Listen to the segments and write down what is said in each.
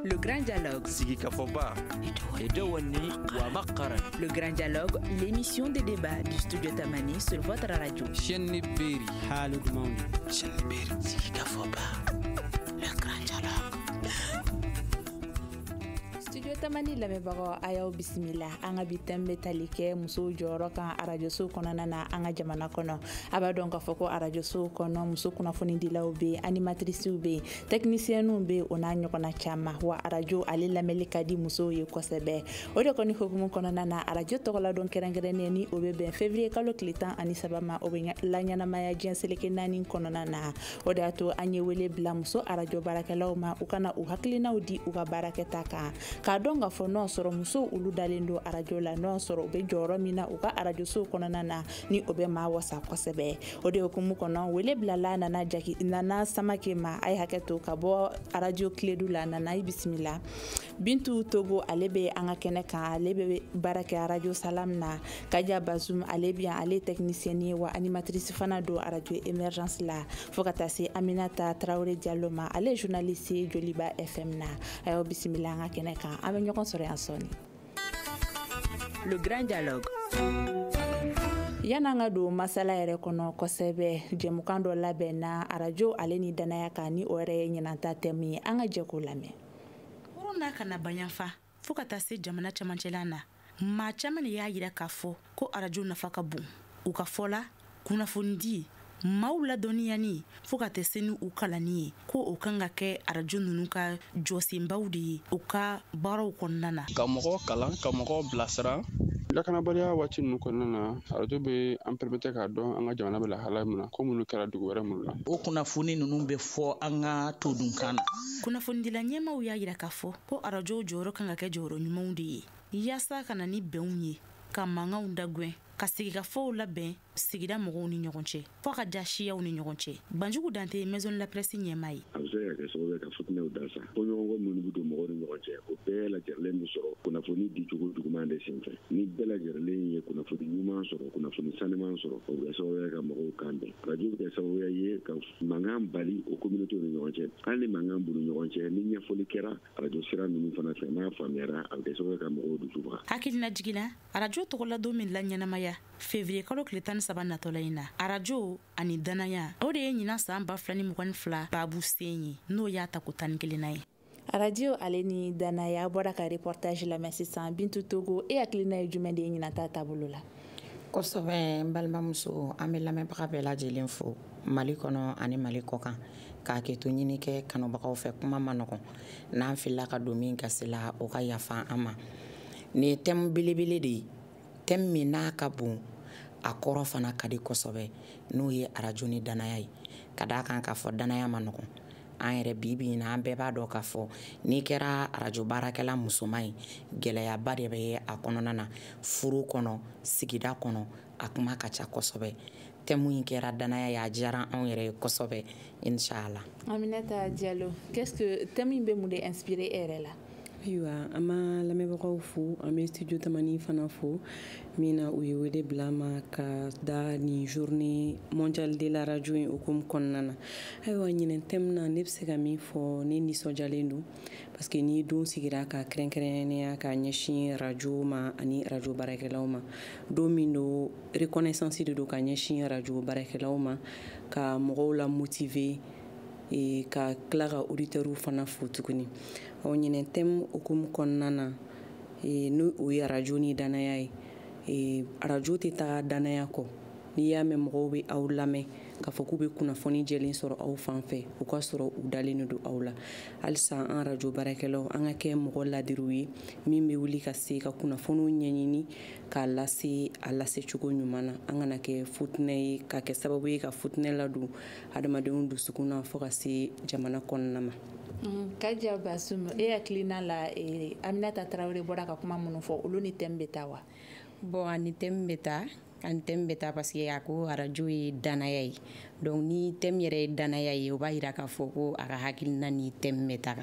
Le Grand Dialogue. Sigika Foba. Edouani Wamakaran. Le Grand Dialogue, l'émission de débat du studio Tamani sur votre radio. Chenni Beri. Halud Mauni. Chenni Beri. Sigika Foba. Le Grand Dialogue. Studio Tamani lamɛnbagaw a y'aw bisimila an ka bi thème bɛ tali kɛ musow jɔyɔrɔ kan arajosow kɔnɔna na an ka jamana kɔnɔ a b'a dɔn k'a fɔ ko arajosow kɔnɔ muso kunnafonidilaw bɛ yen animatrices bɛ yen technicienw bɛ yen o n'a ɲɔgɔnna caman wa arajo ale lamɛnli ka di musow ye kosɛbɛ o de kɔni hukumu kɔnɔna na arajo tɔgɔladon kɛrɛnkɛrɛnnen ni o bɛ bɛn février kalo tile 13 ma o bɛ laɲɛnamaya diɲɛ seleke 4 kɔnɔna na o de y'a to an ye wele bila muso arajo baarakɛlaw ma u kana u hakilinaw di u ka baarakɛta kan k'a dɔn k'a fɔ n'o sɔrɔ musow olu dalen don arajo la n'o sɔrɔ u bɛ jɔyɔrɔ min na u ka arajosow kɔnɔna na ni o bɛ maa wasa kosɛbɛ o de hukumu kɔnɔ wele bilala nana samake ma a ye hakɛ to ka bɔ arajo kiledu la nana i bisimila Bintu Togo ale bɛ an ka kɛnɛ kan ale bɛ baara kɛ arajo salam na Kaja Bazum ale bɛ yan ale technicienne ye wa animatrice fana don arajo emergence la fo ka taa se Aminata Traoré Diallo ma ale journaliste ye Joliba FM na a y'aw bisimila an ka kɛnɛ kan an bɛ ɲɔgɔn sɔrɔ yan sɔɔni. Le Grand Dialogue. Yan'an ka don masala yɛrɛ kɔnɔ kosɛbɛ jɛmukan dɔ labɛnna arajo ale ni danaya kan ni o yɛrɛ ye ɲinanta thème ye an ka jɛ k'o lamɛn. N'a kana bayanfa fo ka taa se jamana camancɛla na maa caman de y'a yira k'a fɔ ko arajo nafa ka bon u ka fɔ la kunnafonidi maaw ladɔnniyani fo ka taa se ni u kalanni ye ko o kan ka kɛ arajo ninnu ka jɔsenbaw de ye u ka baaraw kɔnɔna na ka mɔgɔ kalan ka mɔgɔ bilasira lakanabaliya waati ninnu kɔnɔna na arajo bɛ an permettre k'a dɔn an ka jamana bɛ lahala min na ko minnu kɛra dugu wɛrɛ minnu na o kunnafoni ninnu bɛ fɔ an ka todunkan na kunnafonidila ɲɛmaaw y'a yira k'a fɔ ko arajo jɔyɔrɔ kan ka kɛ jɔyɔrɔ ɲumanw de ye yaasa ka na ni bɛnw ye ka mankanw dagwɛn ka sigikafɔw labɛn sigida mɔgɔw ni ɲɔgɔn cɛ fɔ ka da siyaw ni ɲɔgɔn cɛ Banjugu Dante Maison de la Presse ɲɛmaa ye a bɛ se ka kɛ sababu ye ka fitinɛw dansa ko ɲɔgɔnkɔ minnu bɛ don mɔgɔw ni ɲɔgɔn cɛ o bɛɛ lajɛlen bɛ sɔrɔ kunnafoni dicogo juguman de senfɛ ni bɛɛ lajɛlen ye kunnafoni ɲuman sɔrɔ kunnafoni sanuman sɔrɔ o bɛ kɛ sababu ye ka mɔgɔw kan bɛn radio bɛ kɛ sababu ye ka mankan bali o communauté ni ɲɔgɔn cɛ hali ni mankan b'u ni ɲɔgɔn cɛ ni ɲɛfɔli kɛra radio sira ninnu fana fɛ n'a faamuyara a bɛ kɛ sababu ye ka mɔgɔw dusu faga hakilina jiginna arajo tɔgɔladon min la ɲɛnamaya février kalo tile 13 natɔla in na arajo ani danaya o de ye ɲina san 2022 baabu sen ye n'o y'a ta ko 11 na ye arajo ale ni danaya bɔra ka reportage lamɛn sisan Bintu Togo e hakilina ye jumɛn de ye ɲinata taabolo la kosɛbɛ n balimamuso an bɛ lamɛnbaga bɛɛ lajɛlen fo Mali kɔnɔ ani Mali kɔkan k'a kɛ to ɲini kɛ kanubagaw fɛ kuma ma nɔgɔn n'an filila ka don min kasi la o ka yafa an ma nin ye thème belebele de ye thème min n'a ka bon a kɔrɔ fana ka di kosɛbɛ n'o ye arajo ni danaya ye ka d'a kan k'a fɔ danaya ma nɔgɔn an yɛrɛ bi na an bɛɛ b'a dɔn k'a fɔ n'i kɛra arajo baarakɛla musoman ye gɛlɛyaba de bɛ a kɔnɔna na furu kɔnɔ sigida kɔnɔ a kuma ka ca kosɛbɛ thème in kɛra danaya ye a diyara anw yɛrɛ ye kosɛbɛ inshallah. Aminata Diallo, qu'est-ce que thème in bɛ mun de inspiré e yɛrɛ la ayiwa an ma lamɛnbagaw fo an bɛ studio Tamani fana fo min na u ye wele bila ma ka da ni journée mondiale de la radio in hukumu kɔnɔna na ayiwa ɲinɛ thème na ne bɛ se ka min fɔ ne nisɔndiyalen don parce que ni don sigira ka kɛrɛnkɛrɛnnenya ka ɲɛsin radio ma ani radio baarakɛlaw ma don min don reconnaissance de don ka ɲɛsin radio baarakɛlaw ma ka mɔgɔw la motiver ka tila ka auditeurs fana fo tuguni o ɲinɛ thème hukumu kɔnɔna na n'o o ye arajo ni danaya ye arajo tɛ taa danaya kɔ n'i y'a mɛn mɔgɔw bɛ aw lamɛn k'a fɔ k'u bɛ kunnafoni jɛlen sɔrɔ aw fan fɛ o ka sɔrɔ u dalen don aw la halisa an arajo baarakɛlaw an ka kɛ mɔgɔ ladiriw ye min bɛ wuli ka se ka kunnafoniw ɲɛɲini k'a lase a lase cogo ɲuman na an kana kɛ futinɛ ye ka kɛ sababu ye ka futinɛ ladon adamadenw dusukun na fo ka se jamana kɔnɔna ma. Kaja Bazum e hakilina la Aminata Traoré bɔra ka kuma minnu fɔ olu ni thème bɛ taa wa bon ani thème bɛ taa ani thème bɛ taa parce que a ko arajo ye danaya ye donc ni thème yɛrɛ ye danaya ye o b'a jira k'a fɔ ko a ka hakilina ni thème bɛ taa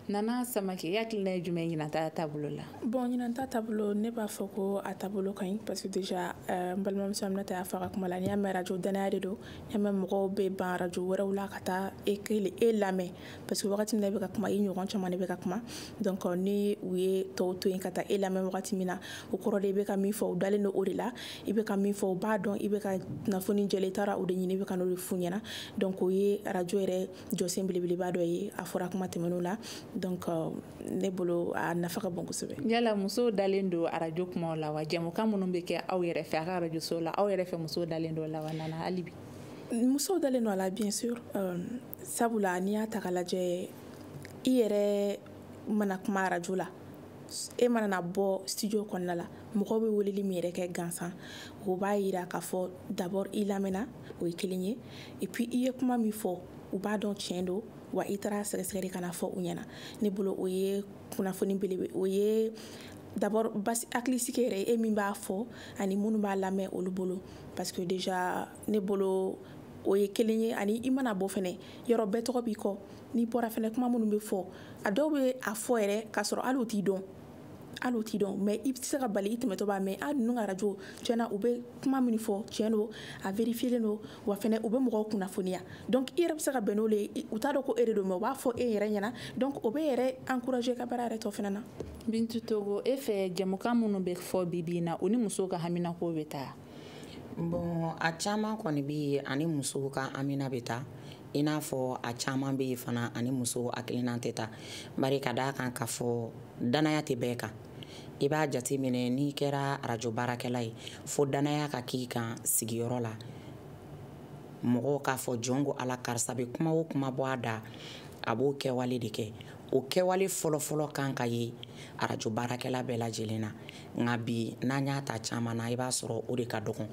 Nana Samake yakilina ye jumɛn ɲinanta taabolo la? Bon ɲinanta taabolo ne b'a fɔ ko a taabolo ka ɲi parce que déjà n balimamuso Aminata y'a fɔ a ka kuma la n'i y'a mɛn radio danaya de don n'i y'a mɛn mɔgɔw bɛ ban radio wɛrɛw la ka taa e lamɛn parce que wagati min na i bɛ ka kuma i ɲɔgɔn caman de bɛ ka kuma donc ni u ye tɔw to yen ka taa e lamɛn wagati min na o kɔrɔ de i bɛ ka min fɔ u dalen don o de la i bɛ ka min fɔ u b'a dɔn i bɛ ka kunnafoni jɛlen i taara o de ɲini i bɛ ka n'o de f'u ɲɛna donc o ye radio yɛrɛ jɔsen belebeleba dɔ ye a fɔra kuma tɛmɛnenw la donc ne bolo a nafa ka bon kosɛbɛ. Yala muso dalen don radio kumaw la wa jɛmukan minnu bɛ kɛ aw yɛrɛ fɛ a ka radio so la aw yɛrɛ fɛ muso dalen don la wa Nana hali bi? Muso dalen don a la bien sûr sabula n'i y'a ta k'a lajɛ i yɛrɛ mana kuma radio la e mana na bɔ studio kɔnɔna la mɔgɔw bɛ weleli min yɛrɛ kɛ gansan o b'a yira k'a fɔ d'abord i lamɛnna o ye kelen ye et puis i ye kuma min fɔ u b'a dɔn tiɲɛ don wa i taara sɛgɛsɛgɛli kana fɔ u ɲɛna ne bolo o ye kunnafoni belebele o ye d'abord basi hakilisigi yɛrɛ e min b'a fɔ ani minnu b'a lamɛn olu bolo parce que déjà ne bolo o ye kelen ye ani i mana bɔ fɛnɛ yɔrɔ bɛɛ tɔgɔ b'i kɔ n'i bɔra fɛnɛ kuma minnu bɛ fɔ a dɔw bɛ a fɔ yɛrɛ k'a sɔrɔ hali o t'i dɔn mais i bɛ se ka bali i tɛmɛtɔ b'a mɛn a ninnu ka radio tiɲɛna u bɛ kuma min fɔ tiɲɛ don a vérifielen don wa fɛnɛ u bɛ mɔgɔw kunnafoniya donc i yɛrɛ bɛ se ka bɛn n'o ye u t'a dɔn ko e de don mais u b'a fɔ e yɛrɛ ɲɛna donc o bɛ yɛrɛ encourager ka baara yɛrɛ tɔ fɛnɛ na. Bintu Togo e fɛ jɛmukan minnu bɛ fɔ bi bi in na o ni musow ka haminako bɛ taa? Bon a caman kɔni bɛ yen ani musow ka hamina bɛ taa i n'a fɔ a caman bɛ yen fana ani musow hakilina tɛ taa bari ka d'a kan k'a fɔ danaya tɛ bɛɛ kan i b'a jate minɛ n'i kɛra radio baarakɛla ye fo danaya ka k'i kan sigiyɔrɔ la mɔgɔw k'a fɔ jɔn ko ala karisa bɛ kuma o kuma bɔ a da a b'o kɛwale de kɛ o kɛwale fɔlɔfɔlɔ kan ka ye radio baarakɛla bɛɛ lajɛlen na nka bi n'an y'a ta caman na i b'a sɔrɔ o de ka dɔgɔn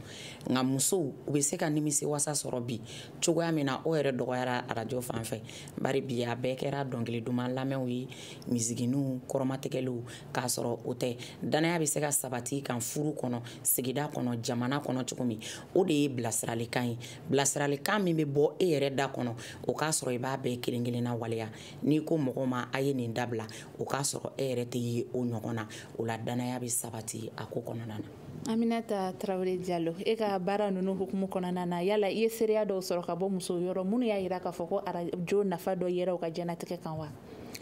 nka musow u bɛ se ka nimisi wasa sɔrɔ bi cogoya min na o yɛrɛ dɔgɔyara radio fan fɛ bari bi a bɛɛ kɛra dɔnkili duman lamɛnw ye misiginiw kɔrɔmatigɛliw k'a sɔrɔ o tɛ danaya bɛ se ka sabati kan furu kɔnɔ sigida kɔnɔ jamana kɔnɔ cogo min o de ye bilasiralikan ye bilasiralikan min bɛ bɔ e yɛrɛ da kɔnɔ o k'a sɔrɔ i b'a bɛɛ kelen kelen na waleya n'i ko mɔgɔw ma a ye nin dabila o k'a sɔrɔ e yɛrɛ tɛ ye o ɲɔgɔn na o la danaya bɛ sabati a ko kɔnɔna na. Aminata Traoré Diallo e ka baara ninnu hukumu kɔnɔna na yala i ye seereya dɔw sɔrɔ ka bɔ musow yɔrɔ minnu y'a yira k'a fɔ ko radio nafa dɔ yera u ka diɲɛnatigɛ kan wa?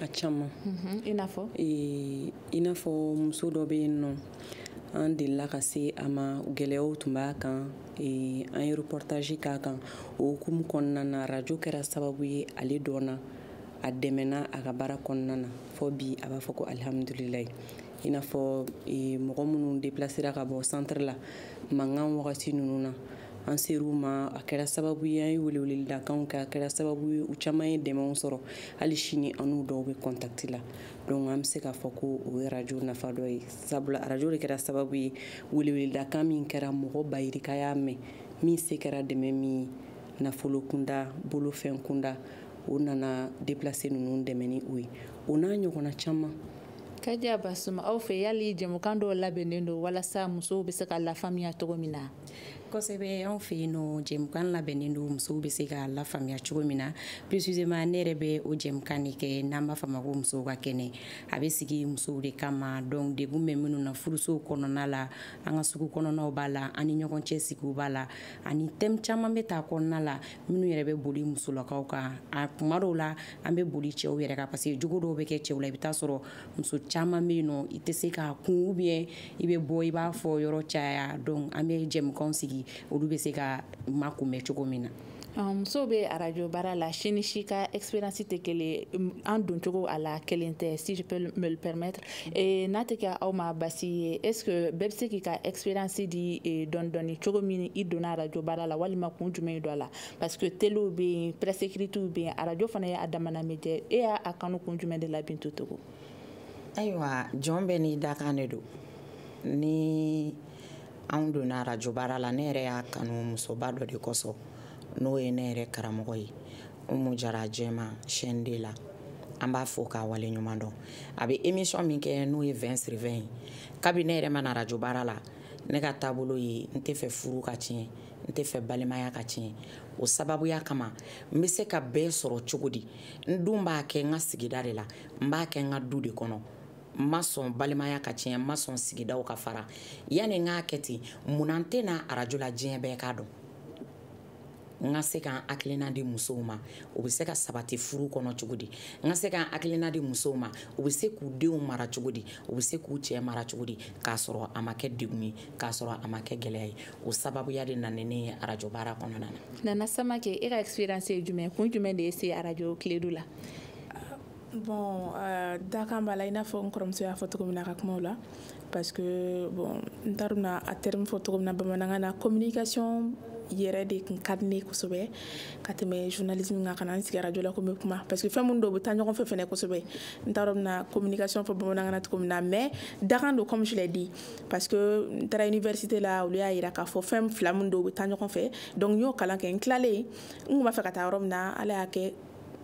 A caman i n'a fɔ i n'a fɔ muso dɔ bɛ yen nɔ an delila ka se a ma gɛlɛyaw tun b'a kan an ye reportage k'a kan o hukumu kɔnɔna na radio kɛra sababu ye ale dɔnna a dɛmɛna a ka baara kɔnɔna na fɔ bi a b'a fɔ ko alhamdulilayi i n'a fɔ mɔgɔ minnu déplacera ka bɔ centre la mankan wagati ninnu na an ser'u ma a kɛra sababu ye an ye weleweleli da kanw kɛ a kɛra sababu ye u caman ye dɛmɛw sɔrɔ hali sini an n'u dɔw bɛ contact la donc an bɛ se k'a fɔ ko o ye radio nafa dɔ ye sabula radio de kɛra sababu ye weleweleli da kan min kɛra mɔgɔ bayirika y'a mɛn min se kɛra dɛmɛ min nafolo kunda bolofɛn kunda o nana déplacer ninnu dɛmɛ ni o ye o n'a ɲɔgɔnna caman. Kaja Basuma aw fɛ yali jɛmukan dɔw labɛnnen don walasa musow bɛ se ka lafaamuya cogo min na? Kosɛbɛ anw fɛ yen nɔ jɛmukan labɛnnen don musow bɛ se ka lafaamuya cogo min na précisément ne yɛrɛ bɛ o jɛmukan de kɛ n'an b'a fɔ a ma ko musow ka kɛnɛ a bɛ sigi musow de kama donc degun bɛ minnu na furusow kɔnɔna la an ka sugu kɔnɔnaw b'a la an ni ɲɔgɔn cɛ sigiw b'a la ani thème caman bɛ ta kɔnɔna la minnu yɛrɛ bɛ boli musolakaw kan a kuma dɔw la an bɛ boli cɛw yɛrɛ kan parce que jogo dɔw bɛ kɛ cɛw la i bɛ taa sɔrɔ muso caman bɛ yen nɔ i tɛ se k'a kun ou bien i bɛ bɔ i b'a fɔ yɔrɔ caya donc an bɛ jɛmukanw sigi olu bɛ se ka makunbɛn cogo min na. Musow bɛ radio baara la si ni si ka expérience tɛ kelen an don cogo a la kelen tɛ si je peux me le permettre n'a tɛ kɛ aw ma basi ye est ce que bɛɛ bɛ se k'i ka expérience di dɔɔni dɔɔni cogo min i donna radio baara la walima kun jumɛn don a la parce que telew bɛ yen presse écritew bɛ yen radio fana ye a damana média e y'a kanu kun jumɛn de la Bintu Togo? Ayiwa jɔn bɛɛ n'i dakan de don ni anw donna radio baara la ne yɛrɛ y'a kanu musoba dɔ de kɔsɔn n'o ye ne yɛrɛ karamɔgɔ ye Umu Jara Jɛma chaîne 2 la an b'a fɔ k'a wale ɲuman dɔn a bɛ émission min kɛ n'o ye 20 sur 20 ye kabi ne yɛrɛ mana radio baara la ne ka taabolo ye n tɛ fɛ furu ka tiɲɛ n tɛ fɛ balimaya ka tiɲɛ o sababuya kama n bɛ se ka bɛɛ sɔrɔ cogo di n dun b'a kɛ n ka sigida de la n b'a kɛ n ka du de kɔnɔ n ma sɔn balimaya ka tiɲɛ n ma sɔn sigidaw ka fara yanni n k'a kɛ ten munna n tɛ na arajo la diɲɛ bɛɛ k'a dɔn n ka se k'an hakilina di musow ma o bɛ se ka sabati furu kɔnɔ cogo di n ka se k'an hakilina di musow ma o bɛ se k'u denw mara cogo di o bɛ se k'u cɛ mara cogo di k'a sɔrɔ a ma kɛ degun ye k'a sɔrɔ a ma kɛ gɛlɛya ye o sababuya de nana ne ye arajo baara kɔnɔna na. Nana Samake, e ka experience ye jumɛn kun jumɛn de ye se arajo Kiledu la? Bon, dakan b'a la i n'a fɔ n kɔrɔmuso y'a fɔ cogo min na ka kumaw la parce que bon n t'a dɔn na a terme fɔ cogo min na bamanankan na communication yɛrɛ de kun ka di ne kosɛbɛ ka tɛmɛ journalisme kan ka na n sigi arajo la ko n bɛ kuma parce que fɛn minnu dɔw bɛ taa ɲɔgɔn fɛ fɛnɛ kosɛbɛ n t'a dɔn na communication fɔ bamanankan na cogo min na mais dakan don comme je l'ai dit parce que n taara université la olu y'a yira k'a fɔ fɛn fila minnu dɔw bɛ taa ɲɔgɔn fɛ donc n y'o kalan kɛ n tilalen n kun b'a fɛ ka taa yɔrɔ min na ala y'a kɛ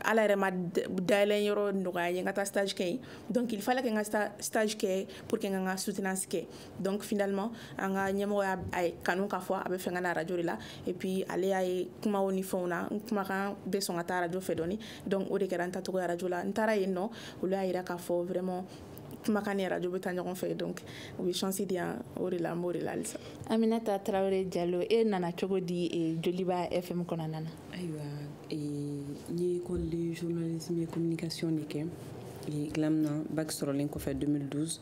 ala yɛrɛ ma dayɛlɛn yɔrɔ nɔgɔya ye n ka taa stage kɛ yen donc il fallait que n ka stage kɛ pour que n ka n ka soutenance kɛ donc finalement an ka ɲɛmɔgɔ y'a kanu k'a fɔ a bɛ fɛ n ka na arajo de la et puis ale y'a ye kumaw ni fɛnw na n kumakan bɛ sɔn ka taa arajo fɛ dɔɔni donc o de kɛra n tacogo arajo la n taara yen nɔ olu y'a yira k'a fɔ vraiment kumakan ni arajo bɛ taa ɲɔgɔn fɛ donc u bɛ chance di yan o de la n b'o de la halisa. Aminata Traoré Diallo, e nana cogo di Joliba FM kɔnɔna na? Ayiwa n ye école de journalisme et communication de kɛ GLAM na bac sɔrɔlen kɔfɛ 2012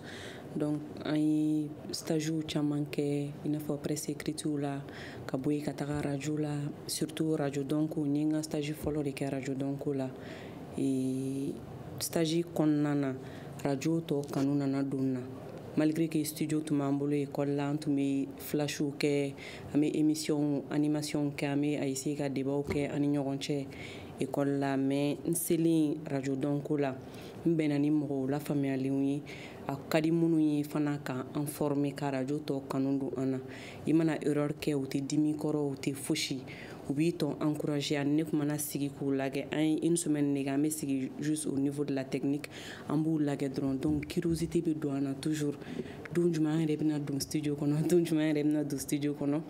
donc an ye stagiw caman kɛ i n'a fɔ presse écriture la ka bɔ yen ka taga arajo la surtout radio donko n ye n ka stage fɔlɔ de kɛ radio donko la stage kɔnɔna na radio tɔ kanu nana don na malgré que studio tun b'an bolo école la an tun bɛ flashiw kɛ an bɛ émission animation kɛ an bɛ a essayer ka débatw kɛ an ni ɲɔgɔn cɛ école la mais n selen radio donko la n bɛnna ni mɔgɔw lafaamuyalenw ye a ka di minnu ye fana k'an former ka radio tɔ kanu don an na i mana erreur kɛ u tɛ dimi kɔrɔ u tɛ fosi u b'i tɔn encourager ani ne tun mana sigi k'u lajɛ an ye une semaine de kɛ an bɛ sigi juste au niveau de la technique an b'u lajɛ dɔrɔn donc curiosité bɛ don an na toujours don jumɛn an yɛrɛ bɛna don studio kɔnɔ don jumɛn an yɛrɛ bɛna don studio kɔnɔ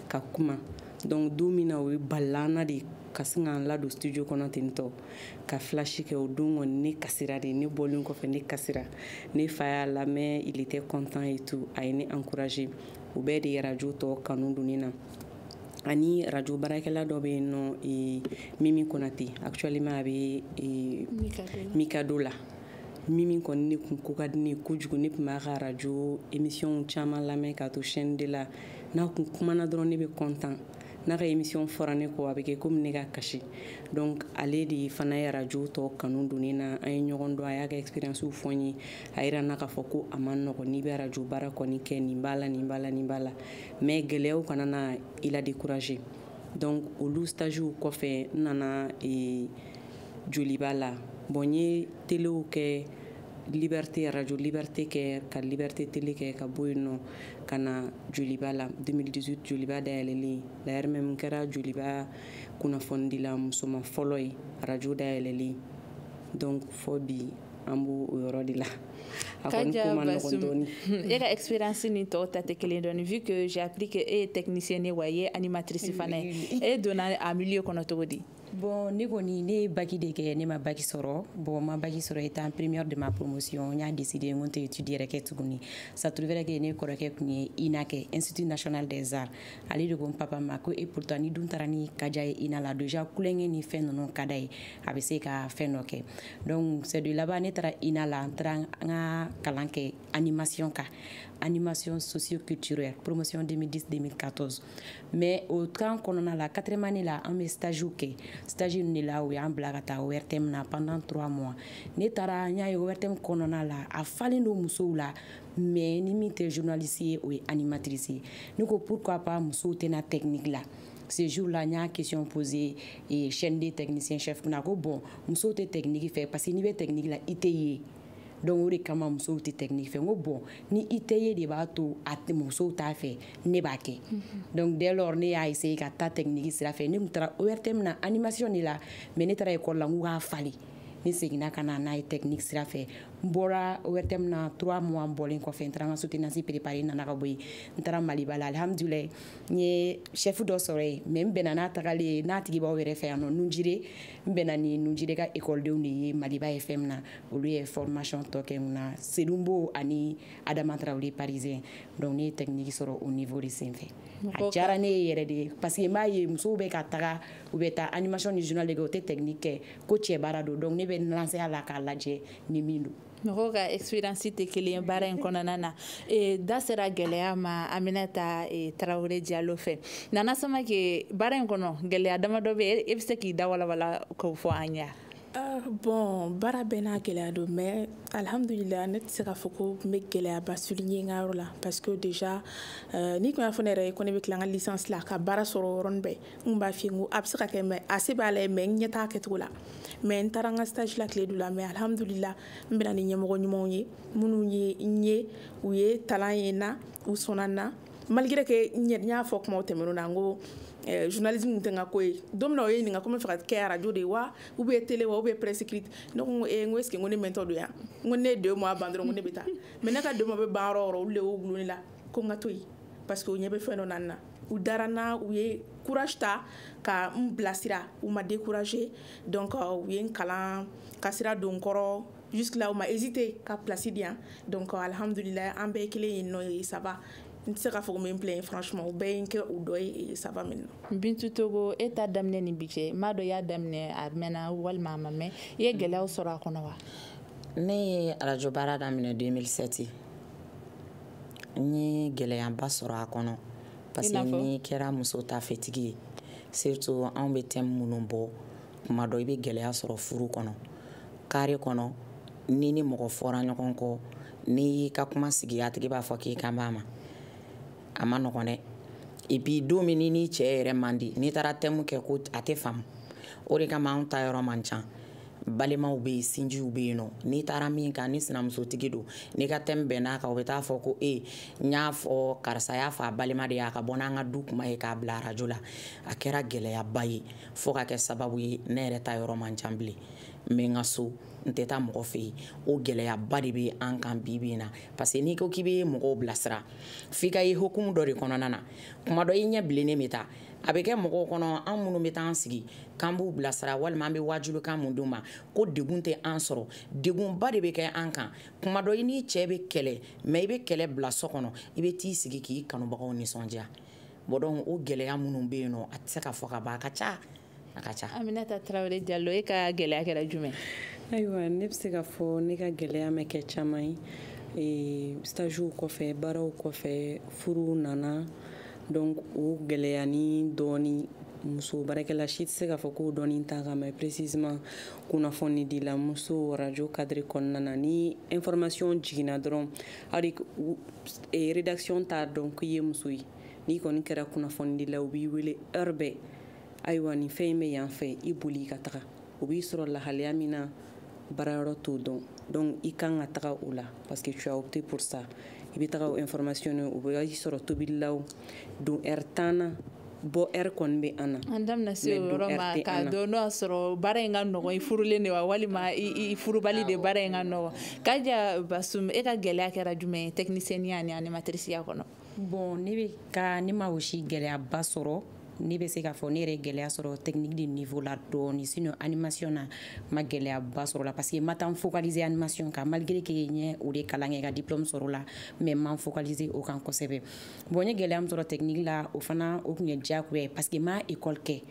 ka kuma donc don min na o ye balila an na de ka sin k'an ladon studio kɔnɔ ten tɔ ka flash kɛ o don kɔni ne kasira de ne bɔlen kɔfɛ ne kasira ne fa y'a lamɛn il était content et tout a ye ne encourager o bɛɛ de ye radio tɔ kanu don ne na ani radio baarakɛla dɔ bɛ yen nɔ Mimi Konate actuellement a bɛ Mikado la Mimi kɔni ne kun ko ka di ne kojugu ne tun b'a ka radio émission caman lamɛn k'a to chaîne de la n'a kun kumana dɔrɔn ne bɛ content n'a ka émission fɔra ne kɔ a bɛ kɛ komi ne ka kasi donc ale de fana ye radio tɔ kanu don ne na an ye ɲɔgɔn dɔn a y'a ka expérience fɔ n ye a yira n na k'a fɔ ko a man nɔgɔn n'i bɛ radio baara kɔni kɛ nin b'a la nin b'a la nin b'a la mais gɛlɛyaw kana na i la décourager donc olu stagiw kɔfɛ n nana Joliba la bon n ye telew kɛ Liberté radio Liberté kɛ ka Liberté télé kɛ ka bɔ yen nɔ ka na Joliba la 2018 Joliba dayɛlɛlen d'ailleurs même kɛra Joliba kunnafonidila musoman fɔlɔ ye radio dayɛlɛlen donc fɔ bi an b'o yɔrɔ de la a kɔni ko ma nɔgɔn dɔɔni. E ka expérience ni tɔw ta tɛ kelen dɔɔni vu que j'ai appris que e ye technicienne ye wa i ye animatrice fana ye e donna a milieu kɔnɔ cogo di? Bon, ne kɔni ne ye baki de kɛ ne ma baki sɔrɔ bon ma baki sɔrɔ étant première de ma promotion n y'a décidé n ko tɛ étude yɛrɛ kɛ tuguni ça trouve vrai que ne kɔrɔkɛ kun ye INA kɛ Institut National des Arts ale de ko n papa ma ko et pourtant ni dun taara ni kaja ye INA la déjà kulonkɛ ni fɛn ninnu ka d'a ye a bɛ se ka fɛn dɔ kɛ donc c'est de là-bas ne taara INA la n taara n ka kalan kɛ animation kan animation socio-culturelle promotion 2010-2014 mais au temps kɔnɔna la 4e année la an bɛ stage kɛ stage ninnu de la u y'an bila ka taa ORTM na pendant 3 mois ne taara n y'a ye ORTM kɔnɔna la a falen don musow la mais ni min tɛ journaliste ye o ye animatrice ye ne ko pourquoi pas musow tɛna technique la ce jour-là n y'a question posé chaîne des techniciens chef na ko bon musow tɛ technique fɛ parce que n'i bɛ technique la i tɛ ye donc o de kama musow tɛ technique fɛ n ko bon ni i tɛ ye de b'a to a musow t'a fɛ ne b'a kɛ donc dès lors ne y'a essayé ka taa technique sira fɛ ne tun taara ORTM na animation de la mais ne taara école la n ko k'a falen ne seginna ka na n'a ye technique sira fɛ n bɔra ORTM na 3 mois n bɔlen kɔfɛ n taara n ka soutenance préparé nana ka bɔ yen n taara Maliba la alhamdulilayi n ye chef dɔ sɔrɔ yen mais n bɛnna n'a tagali ye n'a tigi b'aw yɛrɛ fɛ yan nɔ Nunjire n bɛnna ni Nunjire ka écoledenw de ye Maliba FM na olu ye formation tɔ kɛ mun na Selumbo ani Adama Traoré parisien donc ne ye technique sɔrɔ au niveau de senfɛ a diyara ne ye yɛrɛ de parce que n b'a ye musow bɛ ka taga u bɛ taa animation ni journal de kɛ u tɛ technique kɛ ko cɛ baara don donc ne bɛ lancer a la k'a lajɛ ni min don mɔgɔw ka experience tɛ kelen ye baara in kɔnɔna na da sera gɛlɛya ma Aminata Traoré Diallo fɛ Nana Samake baara in kɔnɔ gɛlɛya damadɔ bɛ yen e bɛ se k'i da walawala k'o fɔ an ɲɛ bon baara bɛɛ n'a gɛlɛya don mais alhamdulillah ne tɛ se k'a fɔ ko n bɛ gɛlɛyaba souligner n ka yɔrɔ la parce que déjà ni tun y'a fɔ ne yɛrɛ ye ko ne bɛ tila n ka licence la ka baara sɔrɔ yɔrɔnin bɛɛ n b'a f'i ye n ko a bɛ se ka kɛ mais a se b'a la mais n ɲɛ t'a kɛcogo la mais n taara n ka stage la tile dɔ la mais alhamdulillah n bɛna ni ɲɛmɔgɔ ɲumanw ye minnu ye n ye u ye talan ye n na u sɔnna n na malgré que n y'a fɔ kumaw tɛmɛnenw na n ko journalisme tɛ n ka ko ye don min na o ye ɲininka ko n bɛ fɛ ka kɛ radio de ye wa ou bien télé wa ou bien presse écrite ne ko est ce que n ko ne mɛntɔ don yan n ko ne ye 2 mois ban dɔrɔn ko ne bɛ taa mais ne ka 2 mois bɛ ban yɔrɔ o yɔrɔ olu de y'o gulon ne la ko n ka to yen parce que u ɲɛ bɛ fɛn dɔ na n na u dara n na u ye courage ta ka n bilasira u ma décourager donc u ye n kalan ka sira don n kɔrɔ jusque là u ma hésité ka place di yan donc alhamdulillah an bɛɛ ye kelen ye nɔ ye ça va n tɛ se k'a fɔ ko n bɛ n plaindre franchement u bɛɛ ye n kɛ u dɔ ye ça va maintenant Bintu Togo e ta daminɛ ni bi cɛ m'a dɔn i y'a daminɛ a mɛnna walima a ma mɛn i ye gɛlɛyaw sɔrɔ a kɔnɔ wa ne ye radio baara daminɛ 2007 n ye gɛlɛyaba sɔrɔ a kɔnɔ parce que ni kɛra muso ta fɛtigi ye surtout anw bɛ thème minnu bɔ tuma dɔ i bɛ gɛlɛya sɔrɔ furu kɔnɔ carré kɔnɔ ni ni mɔgɔ fɔra ɲɔgɔn kɔ n'i y'i ka kuma sigi a tigi b'a fɔ k'i kan b'a ma a ma nɔgɔn dɛ et puis don min ni cɛ yɛrɛ man di n'i taara thème kɛ ko a tɛ faamu o de kama anw ta yɔrɔ man ca balimaw bɛ yen sinjiw bɛ yen nɔ n'i taara min kan ni sinamusotigi don n'i ka thème bɛnn'a kan o bɛ taa fɔ ko n y'a fɔ karisa y'a fɔ a balima de y'a ka bɔ n'an ka du kuma ye k'a bila radio la a kɛra gɛlɛyaba ye fo ka kɛ sababu ye ne yɛrɛ ta yɔrɔ man ca bilen n bɛ n ka so n tɛ taa mɔgɔ fɛ yen o gɛlɛyaba de bɛ an kan bi bi in na parce que n'i ko k'i bɛ mɔgɔw bilasira f'i ka ye hukumu dɔ de kɔnɔna na kuma dɔ i ɲɛ bilennen bɛ taa a bɛ kɛ mɔgɔw kɔnɔ an minnu bɛ taa an sigi k'an b'u bilasira walima an bɛ wajulikan mun d'u ma ko degun tɛ an sɔrɔ degunba de bɛ kɛ an kan kuma dɔ i n'i cɛ bɛ kɛlɛ mais i bɛ kɛlɛ bila so kɔnɔ i bɛ t'i sigi k'i kanubagaw nisɔndiya bon donc o gɛlɛya minnu bɛ yen nɔ a tɛ se ka fɔ ka ban a ka ca a ka ca. Aminata Traoré Diallo e ka gɛlɛya kɛra jumɛn ayiwa ne bɛ se ka fɔ ne ka gɛlɛya ma kɛ caman ye stagiw kɔfɛ baaraw kɔfɛ furu nana donc o gɛlɛya ni dɔɔni muso baarakɛla si tɛ se ka fɔ k'o dɔɔni t'a kan mais précisément kunnafoni dila muso radio cadre kɔnɔna na ni information jiginna dɔrɔn hali rédaction t'a dɔn k'i ye muso ye n'i kɔni kɛra kunnafoni dila u b'i wele heure bɛɛ ayiwa nin fɛn in bɛ yan fɛ i boli ka taga o b'i sɔrɔ lahalaya min na baarayɔrɔ t'o dɔn donc i kan ka taga o la parce que tu as opté pour ça i bɛ taga o information o bɛ i sɔrɔ tobililaw don heure 10 na bɔ heure kɔni bɛ an na an damina se o yɔrɔ ma k'a dɔn n'o y'a sɔrɔ baara in ka nɔgɔn i furulen de wa walima i furubali de baara in ka nɔgɔn Kaja Basum e ka gɛlɛya kɛra jumɛn ye technicienne ni animatrice kɔnɔ bon ne ma aussi gɛlɛyaba sɔrɔ ne bɛ se k'a fɔ ne yɛrɛ gɛlɛya sɔrɔ technique de niveau la dɔɔni sinon animation na ma gɛlɛyaba sɔrɔ la parce que ma taa n focaliser animation kan malgré que n ye o de kalan kɛ ka diplôme sɔrɔ la mais ma focaliser o kan kosɛbɛ bon n ye gɛlɛya min sɔrɔ technique la o fana o tun ye diyagoya ye parce que ma école kɛ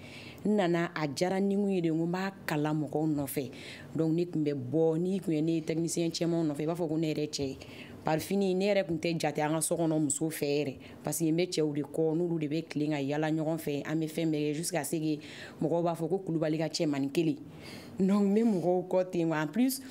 n nana a diyara ni n ye de n ko n b'a kalan mɔgɔw nɔfɛ donc ne tun bɛ bɔ n'i tun ye ne technicien cɛmanw nɔfɛ i b'a fɔ ko ne yɛrɛ cɛ ye par fini ne yɛrɛ tun tɛ jate an ka so kɔnɔ muso fɛ yɛrɛ parce que n bɛ cɛw de kɔ n'olu de bɛ tilen ka yala ɲɔgɔn fɛ an bɛ fɛn bɛɛ kɛ jusqu'à ce que mɔgɔw b'a fɔ ko kulubali ka cɛmanin kelen donc n bɛ mɔgɔw kɔ ten wa en plus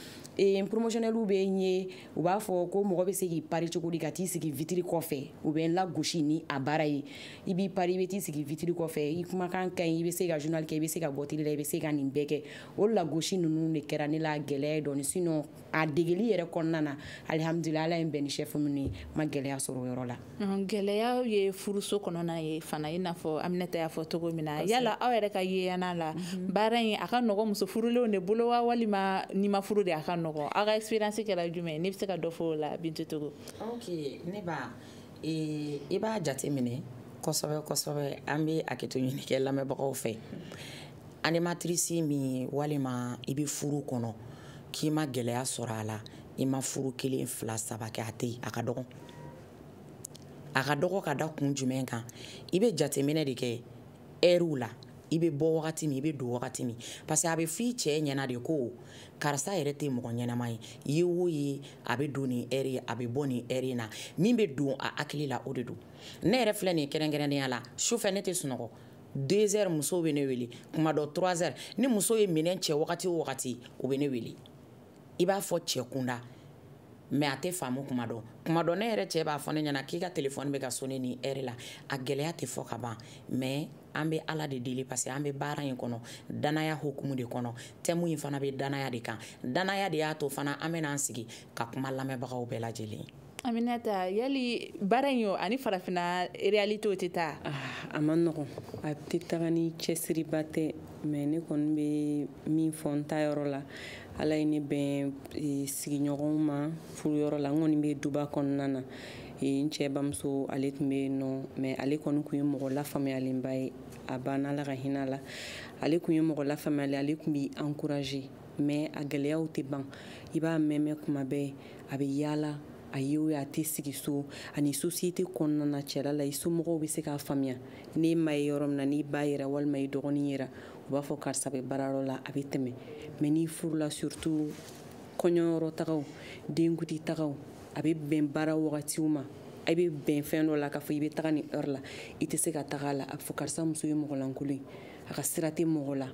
promotionnel bɛ ye u b'a fɔ ko mɔgɔ bɛ se k'i pari cogo di ka t'i sigi vitiri kɔfɛ u bɛ n lagosi ni a baara ye i b'i pari i bɛ t'i sigi vitiri kɔfɛ i kumakan ka ɲi i bɛ se ka journal kɛ i bɛ se ka bɔ télé la i bɛ se ka nin bɛɛ kɛ o lagosi ninnu de kɛra ne la gɛlɛya dɔɔni sinon a degeli yɛrɛ kɔnɔna na alhamdulillah Ala ye n bɛn ni chef minnu ye ma gɛlɛya sɔrɔ o yɔrɔ la. Gɛlɛya ye furuso kɔnɔna ye fana i n'a fɔ Aminata y'a fɔ cogo min na yala aw yɛrɛ ka yeeyana la baara in a ka nɔgɔ muso furulenw de bolo wa walima ni ma furu de a ka nɔgɔ aw ka expérience kɛra jumɛn ne bɛ se ka dɔ fɔ o la Bintu Togo. Ok ne ba i b'a jateminɛ kosɛbɛ kosɛbɛ an bɛ hakɛto ɲini kɛ lamɛnbagaw fɛ animatrice min walima i bɛ furu kɔnɔ k'i ma gɛlɛya sɔrɔ a la i ma furu 1 2 3 kɛ a tɛ yen a ka dɔgɔ ka da kun jumɛn kan i bɛ jateminɛ de kɛ heure la i bɛ bɔ wagati min i bɛ don wagati min parce que a bɛ f'i cɛ ɲɛna de ko karisa yɛrɛ tɛ mɔgɔ ɲɛnama ye ye o ye a bɛ don nin heure ye a bɛ bɔ nin heure in na min bɛ don a hakili la o de don ne yɛrɛ filɛ nin kɛrɛnkɛrɛnnenya la sufɛ ne tɛ sunɔgɔ 2 heures musow bɛ ne wele kuma dɔ 3 heures ni muso ye minɛn cɛ wagati o wagati o bɛ ne wele i b'a fɔ cɛ kunda mais a tɛ faamu kuma dɔ ne yɛrɛ cɛ b'a fɔ ne ɲɛna k'i ka téléphone bɛ ka sonner nin heure la a gɛlɛya tɛ fɔ ka ban mais an bɛ Ala de deli parce que an bɛ baara in kɔnɔ danaya hukumu de kɔnɔ thème in fana bɛ danaya de kan danaya de y'a to fana an bɛ n'an sigi ka kuma lamɛnbagaw bɛɛ lajɛlen. Aminata yali baara in ani farafina réalité tɛ taa a man nɔgɔn a tɛ taga ni cɛsiriba tɛ mais ne kɔni bɛ min fɔ n ta yɔrɔ la Ala ye ne bɛn sigiɲɔgɔnw ma furuyɔrɔ la n kɔni bɛ duba kɔnɔna na n cɛ bamuso ale tun bɛ yen nɔ mais ale kɔni tun ye mɔgɔ lafaamuyalenba ye a banna Ala ka hinɛ la ale tun ye mɔgɔ lafaamuyalen ale tun b'i encourager mais a gɛlɛyaw tɛ ban i b'a mɛn kuma bɛɛ a bɛ yaala a ye o ye a tɛ sigi so ani société kɔnɔna na cɛla la i somɔgɔw bɛ se k'a faamuya n'e ma ye yɔrɔ min na n'i ba yɛrɛ walima i dɔgɔnin yɛrɛ u b'a fɔ karisa bɛ baarayɔrɔ la a bɛ tɛmɛ mais n'i furula surtout kɔɲɔyɔrɔ tagaw denkundi tagaw a bɛ bɛn baara wagatiw ma a bɛ bɛn fɛn dɔ la k'a fɔ i bɛ taga ni heure la i tɛ se ka taga a la a bɛ fɔ karisa muso ye mɔgɔlankolon ye a ka sira tɛ mɔgɔ la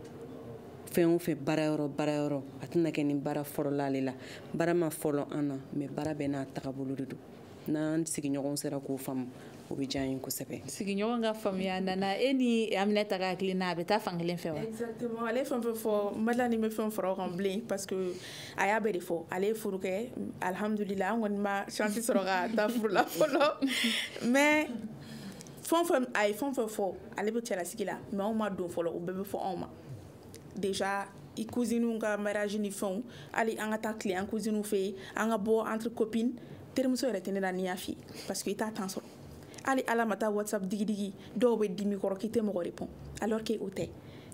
fɛn o fɛn baarayɔrɔ a tɛna kɛ ni baara fɔlɔla ale la baara ma fɔlɔ an na mais baara bɛɛ n'a tagabolo de don n'an sigiɲɔgɔnw sera k'o faamu o bɛ diya n ye kosɛbɛ. Sigiɲɔgɔn ka faamuya nana e ni Aminata ka hakilina a bɛ taa fan kelen fɛ wa. Exactement ale fɛn fɛn fɔ Madela ni bɛ fɛn fara o kan bilen parce que a y'a bɛɛ de fɔ ale ye furu kɛ alhamdulillah an kɔni ma chance sɔrɔ ka taa furu la fɔlɔ mais a ye fɛn fɛn fɔ ale bɛ cɛlasigi la mais anw ma don fɔlɔ o bɛɛ bɛ fɔ anw ma déjà i cousines ka mariage ni fɛnw hali an ka taa tile an cousines fɛ yen an ka bɔ entre copines terimuso yɛrɛ tɛ ne la ni y'a f'i ye parce que i t'a temps sɔrɔ hali ala ma taa WhatsApp digidigi dɔw bɛ dimi kɔrɔ k'i tɛ mɔgɔ répond alors que o tɛ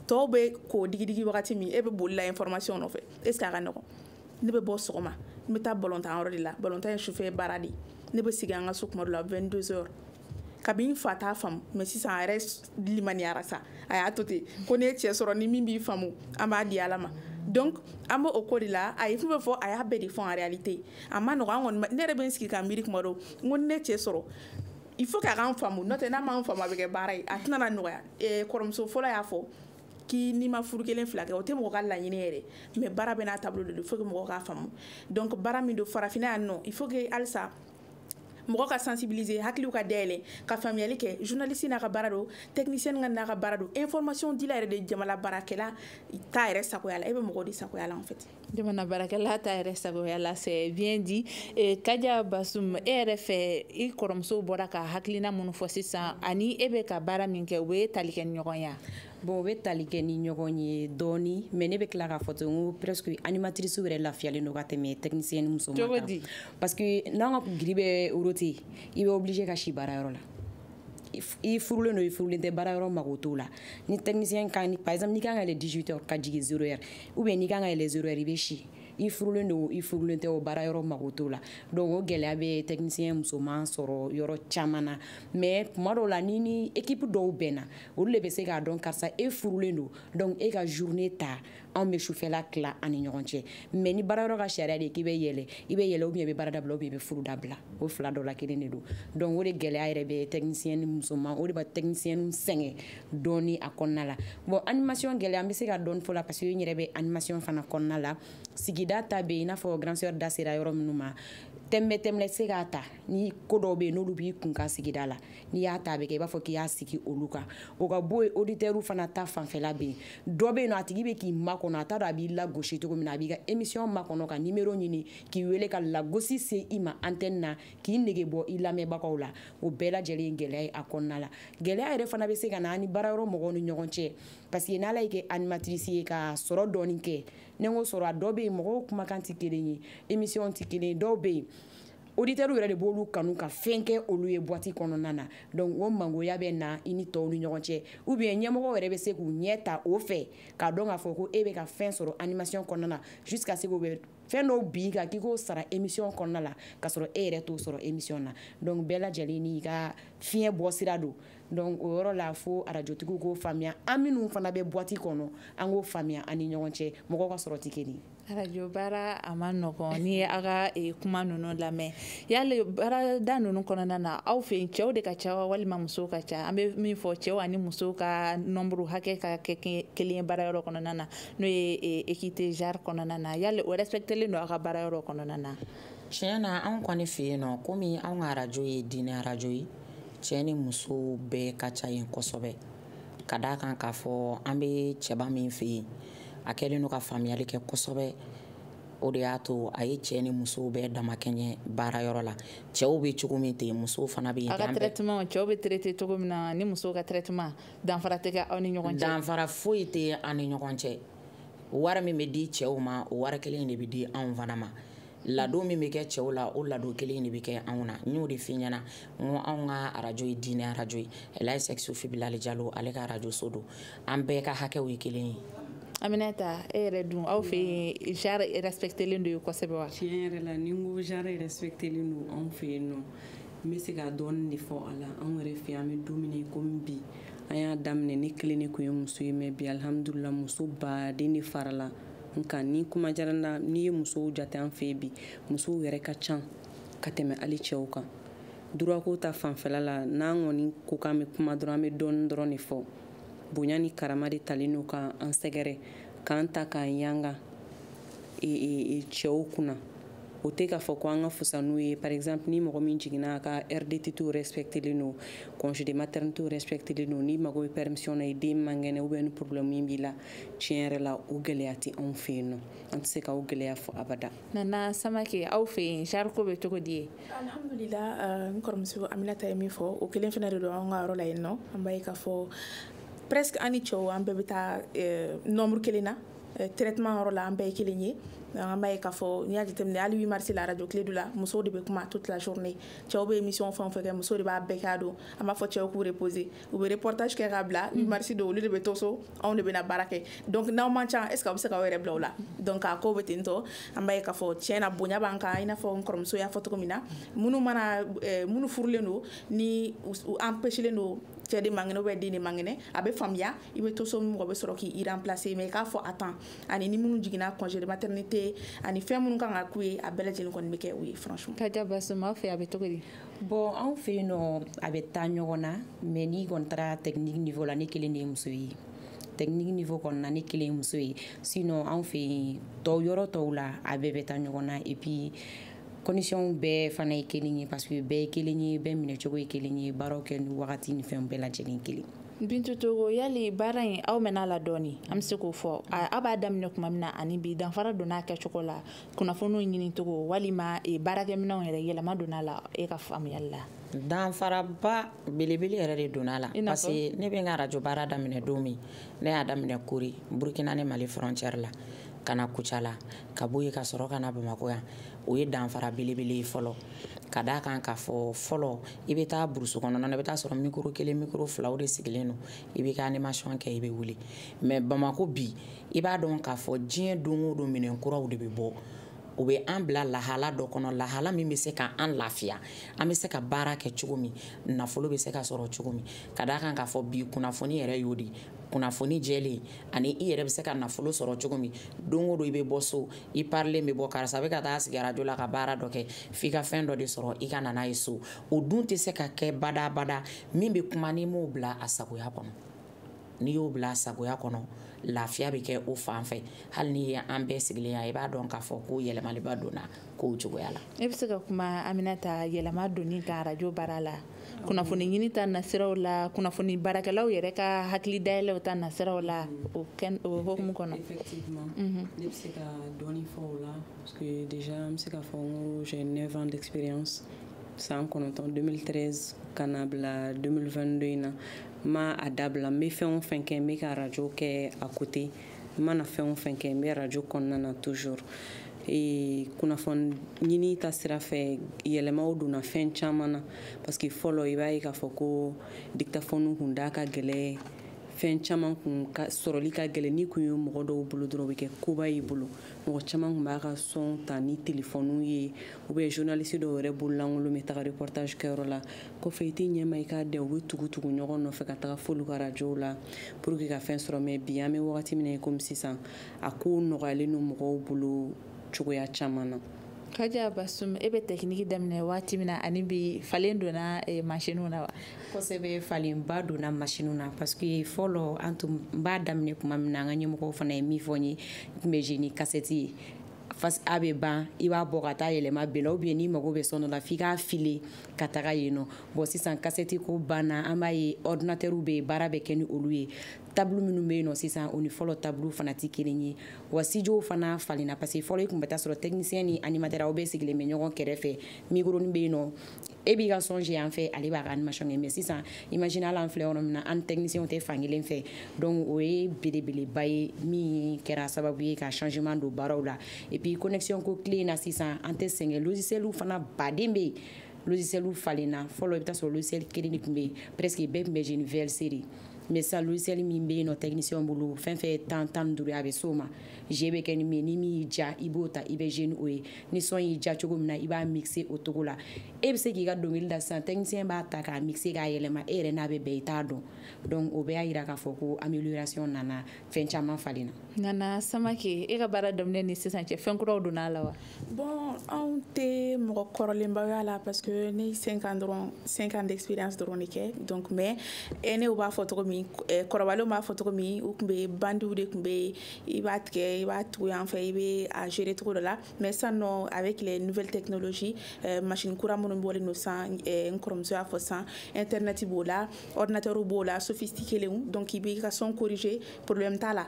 tɔw bɛ k'o digidigi wagati min e bɛ boli la information nɔfɛ est ce que a ka nɔgɔn ne bɛ bɔ sɔgɔma n bɛ taa balontan yɔrɔ de la balontan ye sufɛ baara de ne bɛ sigi an ka so kuma dɔ la 22 heures kabini fa t'a faamu mais sisan a yɛrɛ limaniyara sa a y'a to ten ko ne ye cɛ sɔrɔ ni min b'i faamu an b'a di ala ma donc an bɛ o ko de la a ye fɛn fɛn fɔ a y'a bɛɛ de fɔ en réalité a ma nɔgɔn an kɔni ne yɛrɛ bɛ n sigi ka miiri kuma dɔ n ko ni ne cɛ sɔrɔ il faut k'a k'an faamu n'o tɛ n'a m'an faamu a bɛ kɛ baara ye a tɛna na nɔgɔya kɔrɔmuso fɔlɔ y'a fɔ k'i n'i ma furu 1 2 kɛ o tɛ mɔgɔ ka laɲini yɛrɛ mais baara bɛ n'a taabolo de don il faut que mɔgɔw k'a faamu donc baara min don farafinna yan nɔ il faut que halisa mɔgɔ ka sensibiliser hakiliw ka dayɛlɛ ka faamuyali kɛ journaliste n'a ka baara don technicien ka n'a ka baara don information dila yɛrɛ de jamana baarakɛla t'a yɛrɛ sagoya la e bɛ mɔgɔ de sagoya la en fait jamana baarakɛla t'a yɛrɛ sagoya la c'est bien dit Kadia Basum e yɛrɛ fɛ i kɔrɔmuso bɔra ka hakilina minnu fɔ sisan ani e bɛ ka baara min kɛ u bɛ tali kɛ ni ɲɔgɔn ye bon o bɛ tali kɛ ni ɲɔgɔn ye dɔɔni mais ne bɛ tila k'a fɔ ten ko presque animatrice yɛrɛ lafiyalen don ka tɛmɛ technicien ni muso ma kan parce que n'an ka giri bɛ rote i bɛ obligé ka si baarayɔrɔ la i furulen don i furulen tɛ baarayɔrɔ mago t'o la ni technicien kan par exemple n'i kan ka yɛlɛ 18 heures ka jigin 0 heure ou bien n'i kan ka yɛlɛ 0 heure i bɛ si i furulen don i furulen tɛ o baarayɔrɔ mago t'o la donc o gɛlɛya bɛ technicien musoman sɔrɔ yɔrɔ caman na mais tuma dɔw la ni équipe dɔw bɛnna olu de bɛ se k'a dɔn karisa e furulen don donc e ka journée ta anw bɛ sufɛla tila ani ɲɔgɔn cɛ mais ni baarayɔrɔ ka sariya de k'i bɛ yɛlɛ i bɛ yɛlɛ ou bien i bɛ baara dabila ou bien i bɛ furu dabila o fila dɔ la kelen de don donc o de gɛlɛya yɛrɛ bɛ technicien ni musoman o de bɛ technicien sɛgɛn dɔɔni a kɔnɔna la bon animation gɛlɛya an bɛ se ka dɔɔni fɔ la parce que n yɛrɛ bɛ animation fana kɔnɔna la sigida ta bɛ yen i n'a fɔ grand sœur da sera yɔrɔ minnu ma tɛmɛ se k'a ta ni ko dɔw bɛ yen n'olu b'i kun ka sigida la n'i y'a ta a bɛ kɛ i b'a fɔ k'i y'a sigi olu kan o ka bɔ yen auditeurs fana ta fanfɛla bɛ yen dɔ bɛ yen nɔ a tigi bɛ k'i makɔnɔ a t'a dɔn a b'i lagosi cogo min na a b'i ka émission makɔnɔ ka numéro ɲini k'i wele ka lagosi se i ma antenne na k'i nege bɔ i lamɛnbagaw la o bɛɛ lajɛlen ye gɛlɛya ye a kɔnɔna la gɛlɛya yɛrɛ fana bɛ se ka na ani baarayɔrɔ mɔgɔw ni ɲɔgɔn cɛ parce que n'ala y'i kɛ animatrice ye ka sɔrɔ dɔɔni kɛ ni n ko sɔrɔ a dɔ bɛ yen mɔgɔw kumakan tɛ kelen ye émission tɛ kelen ye dɔw bɛ yen auditeurs yɛrɛ de b'olu kanu ka fɛn kɛ olu ye boîte kɔnɔna na donc o mangoya bɛ na i ni tɔw ni ɲɔgɔn cɛ ou bien ɲɛmɔgɔw yɛrɛ bɛ se k'u ɲɛ ta o fɛ k'a dɔn k'a fɔ ko e bɛ ka fɛn sɔrɔ animation kɔnɔna na jusqu'à ce que o bɛ fɛn dɔw bin kan k'i k'o sara émission kɔnɔna la k'a sɔrɔ e yɛrɛ t'o sɔrɔ émission na donc bɛɛ lajɛlen n'i ka fiɲɛ bɔ sira don donc o yɔrɔ la fo radiotigiw k'o faamuya an minnu fana bɛ boîte kɔnɔ an k'o faamuya an ni ɲɔgɔn cɛ mɔgɔw ka sɔrɔ tɛ kelen ye radio baara a ma nɔgɔn n'i ye aw ka kuma ninnu lamɛn yali baarada ninnu kɔnɔna na aw fɛ yen cɛw de ka ca walima musow ka ca an bɛ min fɔ cɛw ani musow ka nombre hakɛ ka kɛ kelen ye baarayɔrɔ kɔnɔna na n'o ye équité genre kɔnɔna na yali o respectelen don aw ka baarayɔrɔ kɔnɔna na tiɲɛ na anw kɔni fɛ yen nɔ komi anw ka radio ye diinɛ radio ye cɛ ni muso bɛɛ ka ca yen kosɛbɛ ka d'a kan k'a fɔ an bɛ cɛba min fɛ yen a kɛlen don ka faamuyali kɛ kosɛbɛ o de y'a to a ye cɛ ni musow bɛɛ dama kɛɲɛ baarayɔrɔ la cɛw bɛ cogo min ten musow fana bɛ yen a ka traitement cɛw bɛ traiter cogo min na ni musow ka traitement danfara tɛ kɛ aw ni ɲɔgɔn cɛ danfara foyi tɛ an ni ɲɔgɔn cɛ wari min bɛ di cɛw ma o wari kelen de bɛ di anw fana ma ladon min bɛ kɛ cɛw la o ladon kelen de bɛ kɛ anw na n y'o de f'i ɲɛna n ko anw ka arajo ye diinɛ arajo ye Elhaji Sekusuf Bilali Jalo ale ka arajo so don an bɛɛ ka hakɛw ye kelen ye Aminata e yɛrɛ dun aw fɛ yen genre respectelen don kosɛbɛ wa tiɲɛ yɛrɛ la ni n ko genre respectelen don anw fɛ yen nɔ n bɛ se ka dɔɔni de fɔ a la anw yɛrɛ fɛ an bɛ don min na komi bi an y'a daminɛ ne kelen de tun ye muso ye mais bi alhamdulillah muso baden de farala nka ni kuma diyara n na n'i ye musow jate an fɛ yen bi musow yɛrɛ ka ca ka tɛmɛ hali cɛw kan droit ko ta fanfɛla la n'an kɔni ko k'an bɛ kuma dɔrɔn an bɛ dɔɔni dɔrɔn de fɔ bonya ni karama de talen don ka an sɛgɛrɛ k'an ta k'an yanga cɛw kunna o tɛ k'a fɔ ko an ka fusa n'u ye par exemple ni mɔgɔ min jiginna a ka heure d'étude respectelen don congé de maternité respectelen don ni mago bɛ permission na i den man kɛnɛ ou bien ni problème min b'i la tiɲɛ yɛrɛ la o gɛlɛya tɛ anw fɛ yen nɔ an tɛ se ka o gɛlɛya fɔ abada Nana Samake aw fɛ yen genre ko bɛ cogo di ye alhamdulillah n kɔrɔmuso Aminata ye min fɔ o kelen fana de don an ka yɔrɔ la yen nɔ an b'a ye k'a fɔ presque an ni cɛw an bɛɛ bɛ taa nombre kelen na traitement yɔrɔ la an bɛɛ ye kelen ye an b'a ye k'a fɔ n'i y'a jateminɛ hali 8 mars la radio clé du la musow de bɛ kuma toute la journée cɛw bɛ émission fɛn o fɛn kɛ musow de b'a bɛɛ k'a don an b'a fɔ cɛw k'u reposer u bɛ reportage kɛ k'a bila 8 mars don olu de bɛ to so anw de bɛ na baara kɛ donc n'aw man ca est ce que aw bɛ se k'aw yɛrɛ bila o la donc a ko bɛ ten tɔ an b'a ye k'a fɔ tiɲɛ na bonya b'an kan i n'a fɔ n kɔrɔmuso y'a fɔ cogo min na minnu furulen don ni u empêchelen don cɛ de mangɛnɛ ou bien den de mangɛnɛ a bɛ faamuya i bɛ to so mɔgɔ bɛ sɔrɔ k'i remplacer mais k'a fɔ a temps ani ni minnu jiginna congé de maternité ani fɛn minnu kan ka k'u ye a bɛɛ lajɛlen kɔni bɛ kɛ u ye franchement Kaja Basuma aw fɛ a bɛ cogo di bon anw fɛ yen nɔ a bɛ taa ɲɔgɔn na mais n'i kɔni taara technique niveau la ne kelen de ye muso ye technique niveau kɔni na ne kelen ye muso ye sinon anw fɛ yen yɔrɔ tɔw la a bɛɛ bɛ taa ɲɔgɔn na et puis condition bɛɛ fana ye kelen ye parce que bɛɛ ye kelen ye bɛɛ minɛcogo ye kelen ye baaraw kɛ ni wagati ni fɛn bɛɛ lajɛlen kelen Bintu Togo yali baara in aw mɛnna la dɔɔni an bɛ se k'o fɔ aw b'a daminɛ tuma min na ani bi danfara donna kɛcogo la kunnafoniw ɲini cogo walima baarakɛminɛnw yɛrɛ yɛlɛma donna la e ka faamuyali la danfaraba belebele yɛrɛ de donna la parce que ne bɛ n ka radio baara daminɛ don min ne y'a daminɛ Kori Burkina ni Mali frontière la ka na Kucala ka bɔ yen ka sɔrɔ ka na Bamakɔ yan o ye danfara belebele ye fɔlɔ ka d'a kan k'a fɔ fɔlɔ i bɛ taa burusi kɔnɔna na i bɛ taa sɔrɔ micro kelen micro fila o de sigilen don i bɛ ka animation kɛ i bɛ wuli mais Bamako bi i b'a dɔn k'a fɔ diɲɛ don o don minɛn kuraw de bɛ bɔ o be an bila lahala dɔ kɔnɔ lahala min bɛ se ka an lafiya an bɛ se ka baara kɛ cogo min nafolo bɛ se ka sɔrɔ cogo min ka d'a kan k'a fɔ bi kunnafoni yɛrɛ y'o de kunnafoni jɛlen ani i yɛrɛ bɛ se ka nafolo sɔrɔ cogo min don o don i bɛ bɔ so i parilen bɛ bɔ karisa bɛ ka taa sigi arajo la ka baara dɔ kɛ f'i ka fɛn dɔ de sɔrɔ i ka na n'a ye so o dun tɛ se ka kɛ badabada min bɛ kuma n'i m'o bila a sagoya kɔnɔ n'i y'o bila a sagoya kɔnɔ lafiya bɛ kɛ o fan fɛ hali ni an bɛɛ sigilen yan i b'a dɔn k'a fɔ ko yɛlɛmaliba donna kow cogoya la e bɛ se ka kuma Aminata yɛlɛma donni ka arajo baara la kunnafoni ɲini ta nasiraw la kunnafoni baarakɛlaw yɛrɛ ka hakili dayɛlɛw ta nasiraw la o hokumu kɔnɔ effectivement ne bɛ se ka dɔɔni fɔ o la parce que déjà n bɛ se k'a fɔ n ko j'ai 9 ans d'expérience san 9 2013 ka na bila 2022 in na ma a dabila n bɛ fɛn o fɛn kɛ n bɛ ka arajo kɛ à côté n mana fɛn o fɛn kɛ n bɛ arajo kɔnɔna na toujours kunnafoni ɲini ta sira fɛ yɛlɛmaw donna fɛn caman na parce que fɔlɔ i b'a ye k'a fɔ ko dictaphone kun da ka gɛlɛn fɛn caman kun sɔrɔli ka gɛlɛn ni kun ye mɔgɔ dɔw bolo dɔrɔn o bɛ kɛ koba y'i bolo mɔgɔ caman kun b'a ka sɔn ta ni telefɔniw ye ou bien journaliste dɔw yɛrɛ bololankolon bɛ taga reportage kɛyɔrɔ la kɔfɛ i tɛ ɲɛma i k'a dɛ u bɛ tugu ɲɔgɔn nɔfɛ ka taga f'olu ka arajow la pour que ka fɛn sɔrɔ mais bi an bɛ wagati min na komi sisan a ko nɔgɔyalen don mɔgɔw bolo cogoya caman na Kaja Basum e bɛ technique daminɛ waati min na ani bi falen donna machine na wa kosɛbɛ falenba donna machine na parce que fɔlɔ an tun b'a daminɛ kuma min na an ka ɲɛmɔgɔw fana ye min fɔ n ye n tun bɛ jouer ni cassette ye a bɛ ban i b'a bɔ ka taa yɛlɛma bɛɛ la ou bien n'i mago bɛ sɔn dɔ la f'i k'a file ka taga yen nɔ bon sisan cassette ko banna an b'a ye ordinateur bɛ yen baara bɛ kɛ ni olu ye table minnu bɛ yen nɔ sisan o ni fɔlɔ table fana tɛ kelen ye wa studio fana falenna parce que fɔlɔ i tun bɛ taa sɔrɔ technicien ni animateur aw bɛɛ sigilen bɛ ɲɔgɔn kɛrɛfɛ micro bɛ yen nɔ e b'i ka son jouer yan fɛ ale b'a ka animation kɛ mais sisan imagine hali an filɛ yɔrɔ min na an technicien tɛ fan kelen fɛ donc o ye belebeleba ye min kɛra sababu ye ka changement don baaraw la et puis connexion ko clé na sisan an tɛ sɛgɛn logiciel fana baden bɛ yen logiciel falenna fɔlɔ i bɛ taa sɔrɔ logiciel kelen de tun bɛ yen presque bɛɛ tun bɛ jouer ni VLC de mais sisan logiciel min bɛ yen nɔ technicien bolo fɛn fɛn tan ni duuru a bɛ s'o ma jeu bɛ kɛ ni min ye ni min y'i diya i b'o ta i bɛ jouer ni o ye ni son y'i diya cogo min na i b'a mixer o cogo la e bɛ se k'i ka dɔnkili da sisan technicien b'a ta k'a mixer k'a yɛlɛma e yɛrɛ n'a bɛ bɛn i t'a dɔn donc o bɛɛ y'a jira k'a fɔ ko amélioration nana fɛn caman falenna. Nana Samake e ka baara daminɛ ni sisan cɛ fɛn kuraw donna a la wa. Bon anw tɛ mɔgɔ kɔrɔlenba la parce que ne 5 ans d'expérience dɔrɔn de kɛ donc mais ne b'a fɔ cogo min kɔrɔbalenw b'a fɔ cogo min u tun bɛ bandiw de tun bɛ i b'a tigɛ i b'a tugu yan fɛ i bɛ a gérer cogo dɔ la mais sisan nɔ avec les nouvelles technologies machine kura minnu bɔlen don sisan n kɔrɔmuso y'a fɔ sisan internet b'o la ordinateur b'o la sophistiqué lenw donc i b'i ka son corriger problème t'a la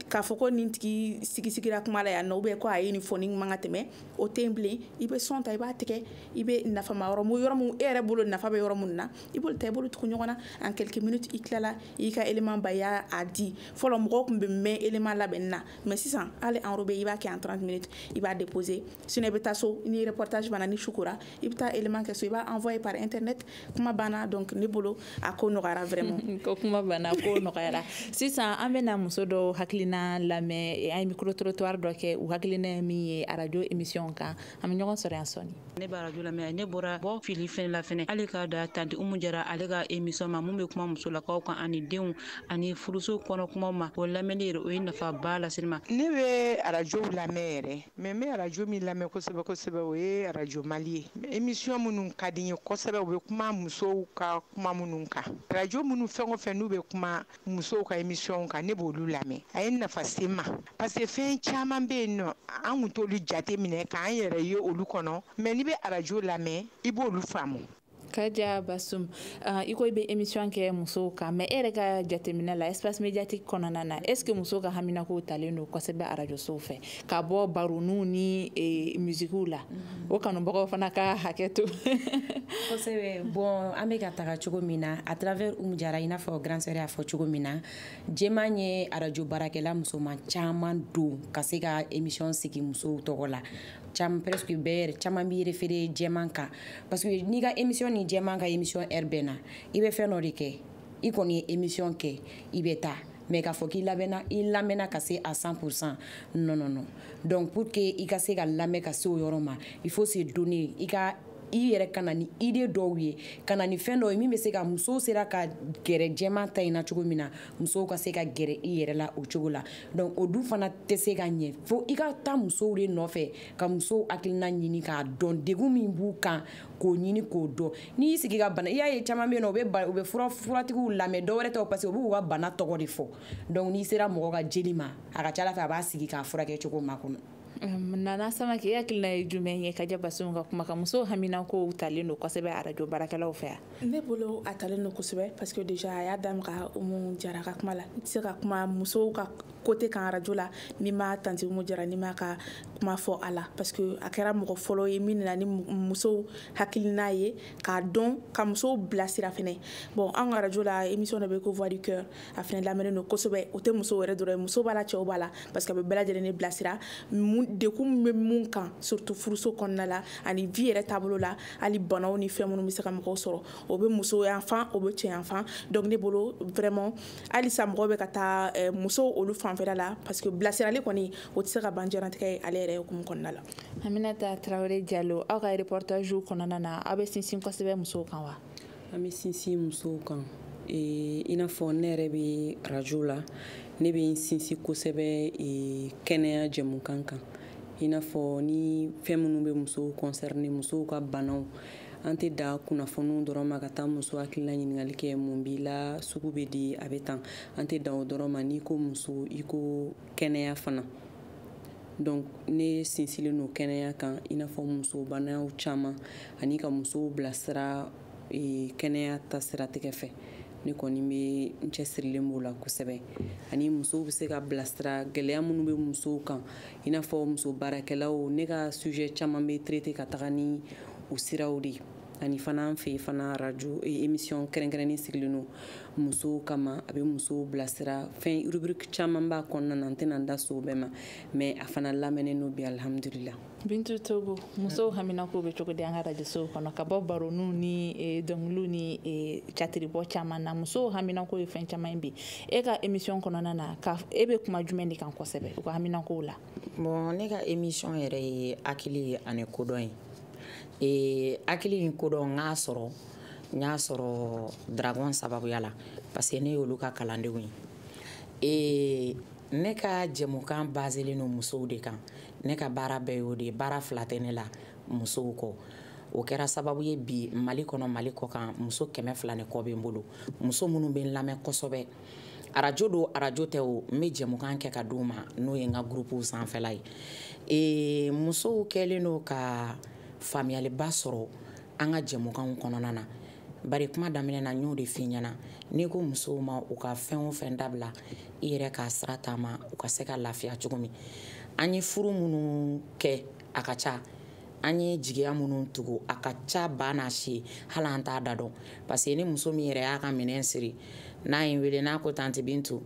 k'a fɔ ko nin tigi sigira kuma la yan nɔ ou bien ko a ye nin fɔ nin man ka tɛmɛ o tɛ yen bilen i bɛ son ta i b'a tigɛ i bɛ nafama yɔrɔ mun e yɛrɛ bolo nafa bɛ yɔrɔ mun na i b'olu ta i b'olu tugu ɲɔgɔn na en quelques minutes i tilala i y'i ka élément ba i y'a di fɔlɔ mɔgɔw tun bɛ mɛn élément labɛnni na mais sisan hali enrobé i b'a kɛ en 30 minutes i b'a déposer sinon i bɛ taa so ni reportage banna ni su kora i bɛ taa élément kɛ so i b'a envoyer par internet kuma banna donc ne bolo a ko nɔgɔyara vraiment ko kuma banna ko nɔgɔyara sisan an bɛna muso dɔw hakilina lamɛn an ye micro trottoir dɔ kɛ u hakilina min ye radio émission kan an bɛ ɲɔgɔn sɔrɔ yan sɔnni ne bɛ radio lamɛn ne bɔra bɔ fili fɛnɛ la fɛnɛ hali ka da tanti Umu Jara ale ka émission ma mun bɛ kuma musolakaw kan ani denw ani furuso kɔnɔ kumaw ma o lamɛnni yɛrɛ o ye nafaba lase ma ne bɛ radio lamɛn yɛrɛ mais n bɛ radio min lamɛn kosɛbɛ kosɛbɛ o ye radio Mali ye émission minnu ka di n ye kosɛbɛ u bɛ kuma musow ka kuma minnu kan radio minnu fɛn o fɛn n'u bɛ kuma musow ka émission kan ne b'olu lamɛn a ye nafa se ma parce que fɛn caman bɛ yen nɔ an kun t'olu jate minɛ k'an yɛrɛ ye olu kɔnɔ mais n'i bɛ radio lamɛn i b'olu faamu. Kaja Basum i ko i bɛ émission kɛ musow kan mais e yɛrɛ ka jateminɛ la espace médiatique kɔnɔna na est ce que musow ka haminako talen don kosɛbɛ radio sow fɛ ka bɔ baroniw ni musiquew la o kanubagaw fana ka hakɛ to kosɛbɛ bon an bɛ ka taga cogo min na à travers Umu Jara i n'a fɔ grand sœur y'a fɔ cogo min na jɛman ye radio baarakɛla musoman caman don ka se ka émission sigi musow tɔgɔ la presque bɛɛ yɛrɛ caman b'i référé jɛman kan parce que n'i ka émission ni jɛman ka émission heure bɛnna i bɛ fɛn dɔ de kɛ i kɔni ye émission kɛ i bɛ taa mais k'a fɔ k'i lamɛnna ka se à 100%. Non. Donc pour que i ka se ka lamɛn ka se o yɔrɔ ma, il faut se donner. I yɛrɛ kana ni idée dɔw ye, kana ni fɛn dɔw ye min bɛ se ka musow sera ka gɛrɛ jɛman ta in na cogo min na, musow ka se ka gɛrɛ i yɛrɛ la o cogo la. Donc o dun fana tɛ se ka ɲɛ, fo i ka taa musow de nɔfɛ ka musow hakilina ɲini k'a dɔn degun min b'u kan k'o ɲini k'o dɔn. N'i y'i sigi ka bana, i y'a ye caman bɛ yen nɔ u bɛ furatigiw lamɛn dɔwɛrɛ tɛ parce que u b'u ka bana tɔgɔ de fɔ. Donc n'i sera mɔgɔ ka jeli ma, a ka ca Ala fɛ a b'a sigi k'a furakɛ cogo ma kɔnɔ. Nana Samake, e hakilina ye jumɛn ye Kaja Basun ka kuma kan? Musow haminankow talen don kosɛbɛ arajo baarakɛlaw fɛ yan? Ne bolo a talen don kosɛbɛ parce que déjà a y'a daminɛ ka Umu Jara ka kuma la. I tɛ se ka kuma musow ka côté kan arajo la n'i ma tanti Umu Jara n'i ma ka kuma fɔ a la parce que a kɛra mɔgɔ fɔlɔ ye min nana ni musow hakilina ye k'a dɔn ka musow bilasira fɛnɛ. Bon an ka arajo la émission dɔ bɛ ko Voix du Cœur a fɛnɛ lamɛnnen don kosɛbɛ. O tɛ musow yɛrɛ dɔrɔn ye, muso b'a la cɛw b'a la parce que a bɛ bɛɛ lajɛlen de bilasira dekun bɛ mun kan surtout furuso kɔnɔna la ani vie yɛrɛ taabolo la hali banaw ni fɛn minnu bɛ se ka mɔgɔw sɔrɔ o bɛ muso yan fan o bɛ cɛ yan fan. Donc ne bolo vraiment halisa mɔgɔw bɛ ka taa musow olu fanfɛla la parce que bilasirali kɔni o tɛ se ka ban diɲɛlatigɛ ye ale yɛrɛ hukumu kɔnɔna la. Aminata Traoré Diallo, aw ka reportage kɔnɔna na aw bɛ sinsin kosɛbɛ musow kan wa? An bɛ sinsin musow kan. I n'a fɔ ne yɛrɛ bɛ radio la, ne bɛ n sinsin kosɛbɛ kɛnɛya jɛmukan kan. I n'a fɔ ni fɛn minnu bɛ musow concerné, musow ka banaw, an tɛ da kunnafoniw dɔrɔn ma ka taa muso hakilina ɲininkali kɛ mun b'i la, sugu bɛ di, a bɛ tan. An tɛ da o dɔrɔn ma, n'i ko muso i ko kɛnɛya fana. Donc ne sinsilen don kɛnɛya kan, i n'a fɔ muso banaw caman ani ka musow bilasira kɛnɛya ta siratigɛ fɛ. Ne kɔni bɛ n cɛsirilen b'o la kosɛbɛ. Ani musow bɛ se ka bilasira gɛlɛya minnu bɛ musow kan, i n'a fɔ muso baarakɛlaw, ne ka sujet caman bɛ traiter ka taga ni o siraw de ye. Ani fana an fɛ yen fana radio émission kɛrɛnkɛrɛnnen sigilen don musow kama, a bɛ musow bilasira fɛn rubrique caman b'a kɔnɔna na, n tɛna n da so o bɛɛ ma, mais a fana lamɛnnen don bi alhamdulillah. Bintu Togo, musow haminanko bɛ cogo di an ka radio so kɔnɔ ka bɔ baronu ni dɔnkiliw ni catiribɔ caman na? Musow haminanko ye fɛn caman bi. E ka émission kɔnɔna na e bɛ kuma jumɛn de kan kosɛbɛ u ka haminankow la? Bon ne ka émission yɛrɛ ye hakili ani kodɔn ye. Hakili ni kodɔn n y'a sɔrɔ Dragon sababuya la parce que ne y'olu ka kalandenw ye. Ne ka jɛmukan baselen don musow de kan. Ne ka baara bɛɛ y'o de ye, baara fila tɛ ne la musow kɔ. O kɛra sababu ye bi Mali kɔnɔ Mali kɔ kan muso 200 ni kɔ bɛ n bolo. Muso minnu bɛ n lamɛn kosɛbɛ. Radio do radio tɛ o, n bɛ jɛmukan kɛ ka d'u ma n'o ye n ka groupe sanfɛla ye. Musow kɛlen don ka faamuyaliba sɔrɔ an ka jɛmukanw kɔnɔna na. Bari kuma daminɛ na n y'o de f'i ɲɛna. N'i ko musow ma u ka fɛn o fɛn dabila i yɛrɛ k'a sira taama u ka se ka lafiya cogo min. An ye furu minnu kɛ a ka ca, an ye jigiya minnu tugu a ka ca ba n'a si hali an t'a da dɔn parce que ni muso min yɛrɛ y'a ka minɛn siri n'a ye n wele n'a ko tanti Bintu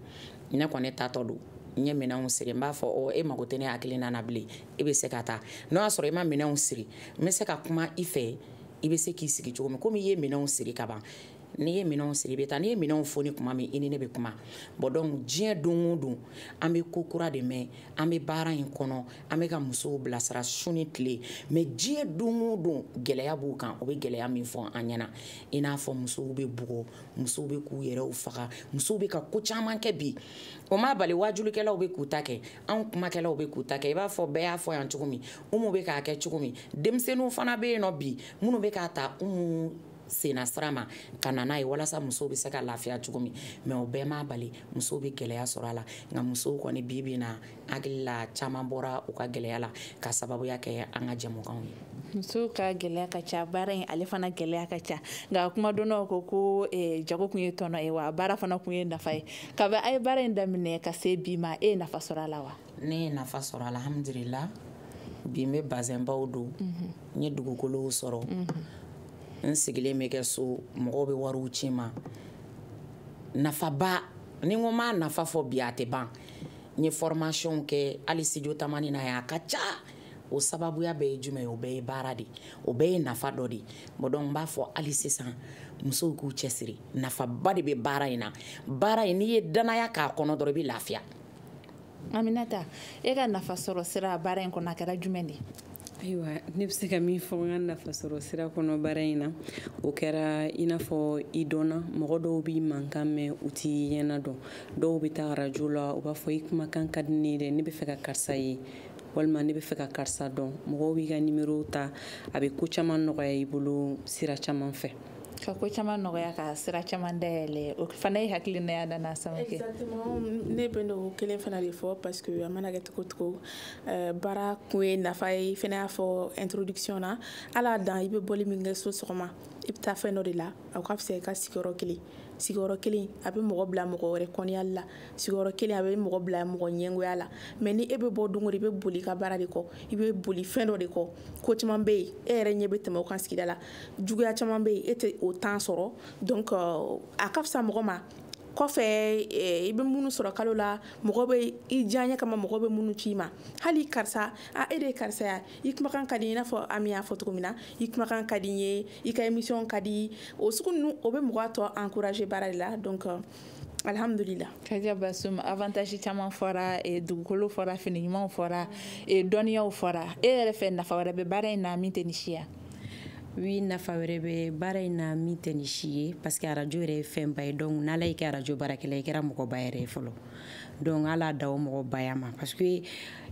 ne kɔni tatɔ don, n ye minɛnw siri, n b'a fɔ e mago tɛ ne hakilina na bilen, e bɛ se ka taa. N'o y'a sɔrɔ i ma minɛnw siri n bɛ se ka kuma i fɛ i bɛ se k'i sigi cogo min komi i ye minɛnw siri ka ban. N'i ye minɛnw siri i bɛ taa, n'i ye minɛnw foni kuma min i ni ne bɛ kuma. Bon donc diɲɛ don o don an bɛ ko kura de mɛn, an bɛ baara in kɔnɔ, an bɛ ka musow bilasira su ni tile, mais diɲɛ don o don gɛlɛya b'u kan, u bɛ gɛlɛya min fɔ an ɲɛna. I n'a fɔ musow bɛ bugɔ, musow bɛ k'u yɛrɛw faga, musow bɛ ka ko caman kɛ bi. O ma bali wajulikɛlaw bɛ k'u ta kɛ, anw kumakɛlaw bɛ k'u ta kɛ. I b'a fɔ bɛɛ y'a fɔ yan cogo min, Umu bɛ k'a kɛ cogo min, denmisɛnninw fana bɛ yen nɔ bi minnu bɛ k'a ta Umu senna sira ma ka na n'a ye walasa musow bɛ se ka lafiya cogo min, mais o bɛɛ ma bali musow bɛ gɛlɛya sɔrɔ a la. Nka musow kɔni bi bi in na hakili la caman bɔra u ka gɛlɛya la ka sababuya kɛ an ka jɛmukanw ye. Musow ka gɛlɛya ka ca, baara in ale fana gɛlɛya ka ca. Nka kuma dɔnnaw ko jago kun ye tɔnɔ ye wa baara fana kun ye nafa ye. Kabi a ye baara in daminɛ ka se bi ma e ye nafa sɔrɔ a la wa? Ne ye nafa sɔrɔ alhamdulillah. Bi n bɛ bazɛn baw don, n ye dugukolow sɔrɔ, n sigilen bɛ kɛ so, mɔgɔw bɛ wariw ci n ma. Nafaba, ni n ko m'a nafa fɔ bi a tɛ ban. N ye formation kɛ hali studio tamani na yan a ka ca. o sababuya bɛɛ ye jumɛn ye o bɛɛ ye baara de o bɛɛ ye nafa dɔ de bon donc n b'a fɔ hali sisan musow k'u cɛsiri nafaba de bɛ baara in na baara in n'i ye danaya k'a kɔnɔ dɔrɔn i bɛ lafiya. Aminata, e ka nafa sɔrɔ sira baara in kɔnɔ a kɛra jumɛn de? Ayiwa, ne bɛ se ka min fɔ n ka nafa sɔrɔ sira kɔnɔ baara in na o kɛra i n'a fɔ i dɔnna mɔgɔ dɔw b'i mankan mɛn u t'i ɲɛna dɔn dɔw bɛ taa arajo la u b'a fɔ i kumakan ka di ne dɛ ne bɛ fɛ ka karisa ye walima ne bɛ fɛ ka karisa dɔn mɔgɔw b'i ka nimero ta a bɛ ko caman nɔgɔya i bolo sira caman fɛ. Ka ko caman nɔgɔya ka sira caman dayɛlɛ o fana ye hakilinaya da n'a sama kɛ. Exactement, ne bɛ n'o kelen fana de fɔ parce que a mana kɛ cogo cogo baara kun ye nafa ye fana y'a fɔ introduction na ala dan i bɛ bɔli min kɛ so sɔgɔma i bɛ taa fɛn dɔ de la a ka fisa i ka sigiyɔrɔ kelen a bɛ mɔgɔ bila mɔgɔ wɛrɛ kɔnɔyali la sigiyɔrɔ kelen a bɛ mɔgɔ bila mɔgɔ ɲɛngoya la mais ni e bɛ bɔ don o don i bɛ boli i ka baara de kɔ i bɛ boli fɛn dɔ de kɔ ko caman bɛ yen e yɛrɛ ɲɛ bɛ tɛmɛ o kan sigida la juguya caman bɛ yen e tɛ o temps sɔrɔ donc a ka fisa mɔgɔ ma kɔfɛ i bɛ minnu sɔrɔ kalo la mɔgɔ bɛ i diyaɲɛ kama mɔgɔ bɛ minnu ci i ma hali karisa e de ye karisa ya i kumakan ka di i n'a fɔ Ami y'a fɔ cogo min na i kumakan ka di n ye i ka émission ka di o sugu ninnu o bɛ mɔgɔ tɔ encourager baara de la donc alhamdulillah. Kaja Basum avantage caman fɔra dugukolo fɔra fini ɲumanw fɔra dɔnniyaw fɔra e yɛrɛ fɛ nafa wɛrɛ bɛ baara in na min tɛ ni si ya? Oui, nafa wɛrɛ bɛ baara in na min tɛ ni si ye parce que arajo yɛrɛ ye fɛnba ye donc n'ala y'i kɛ arajo baarakɛla i kɛra mɔgɔba yɛrɛ ye fɔlɔ donc ala da o mɔgɔbaya ma parce que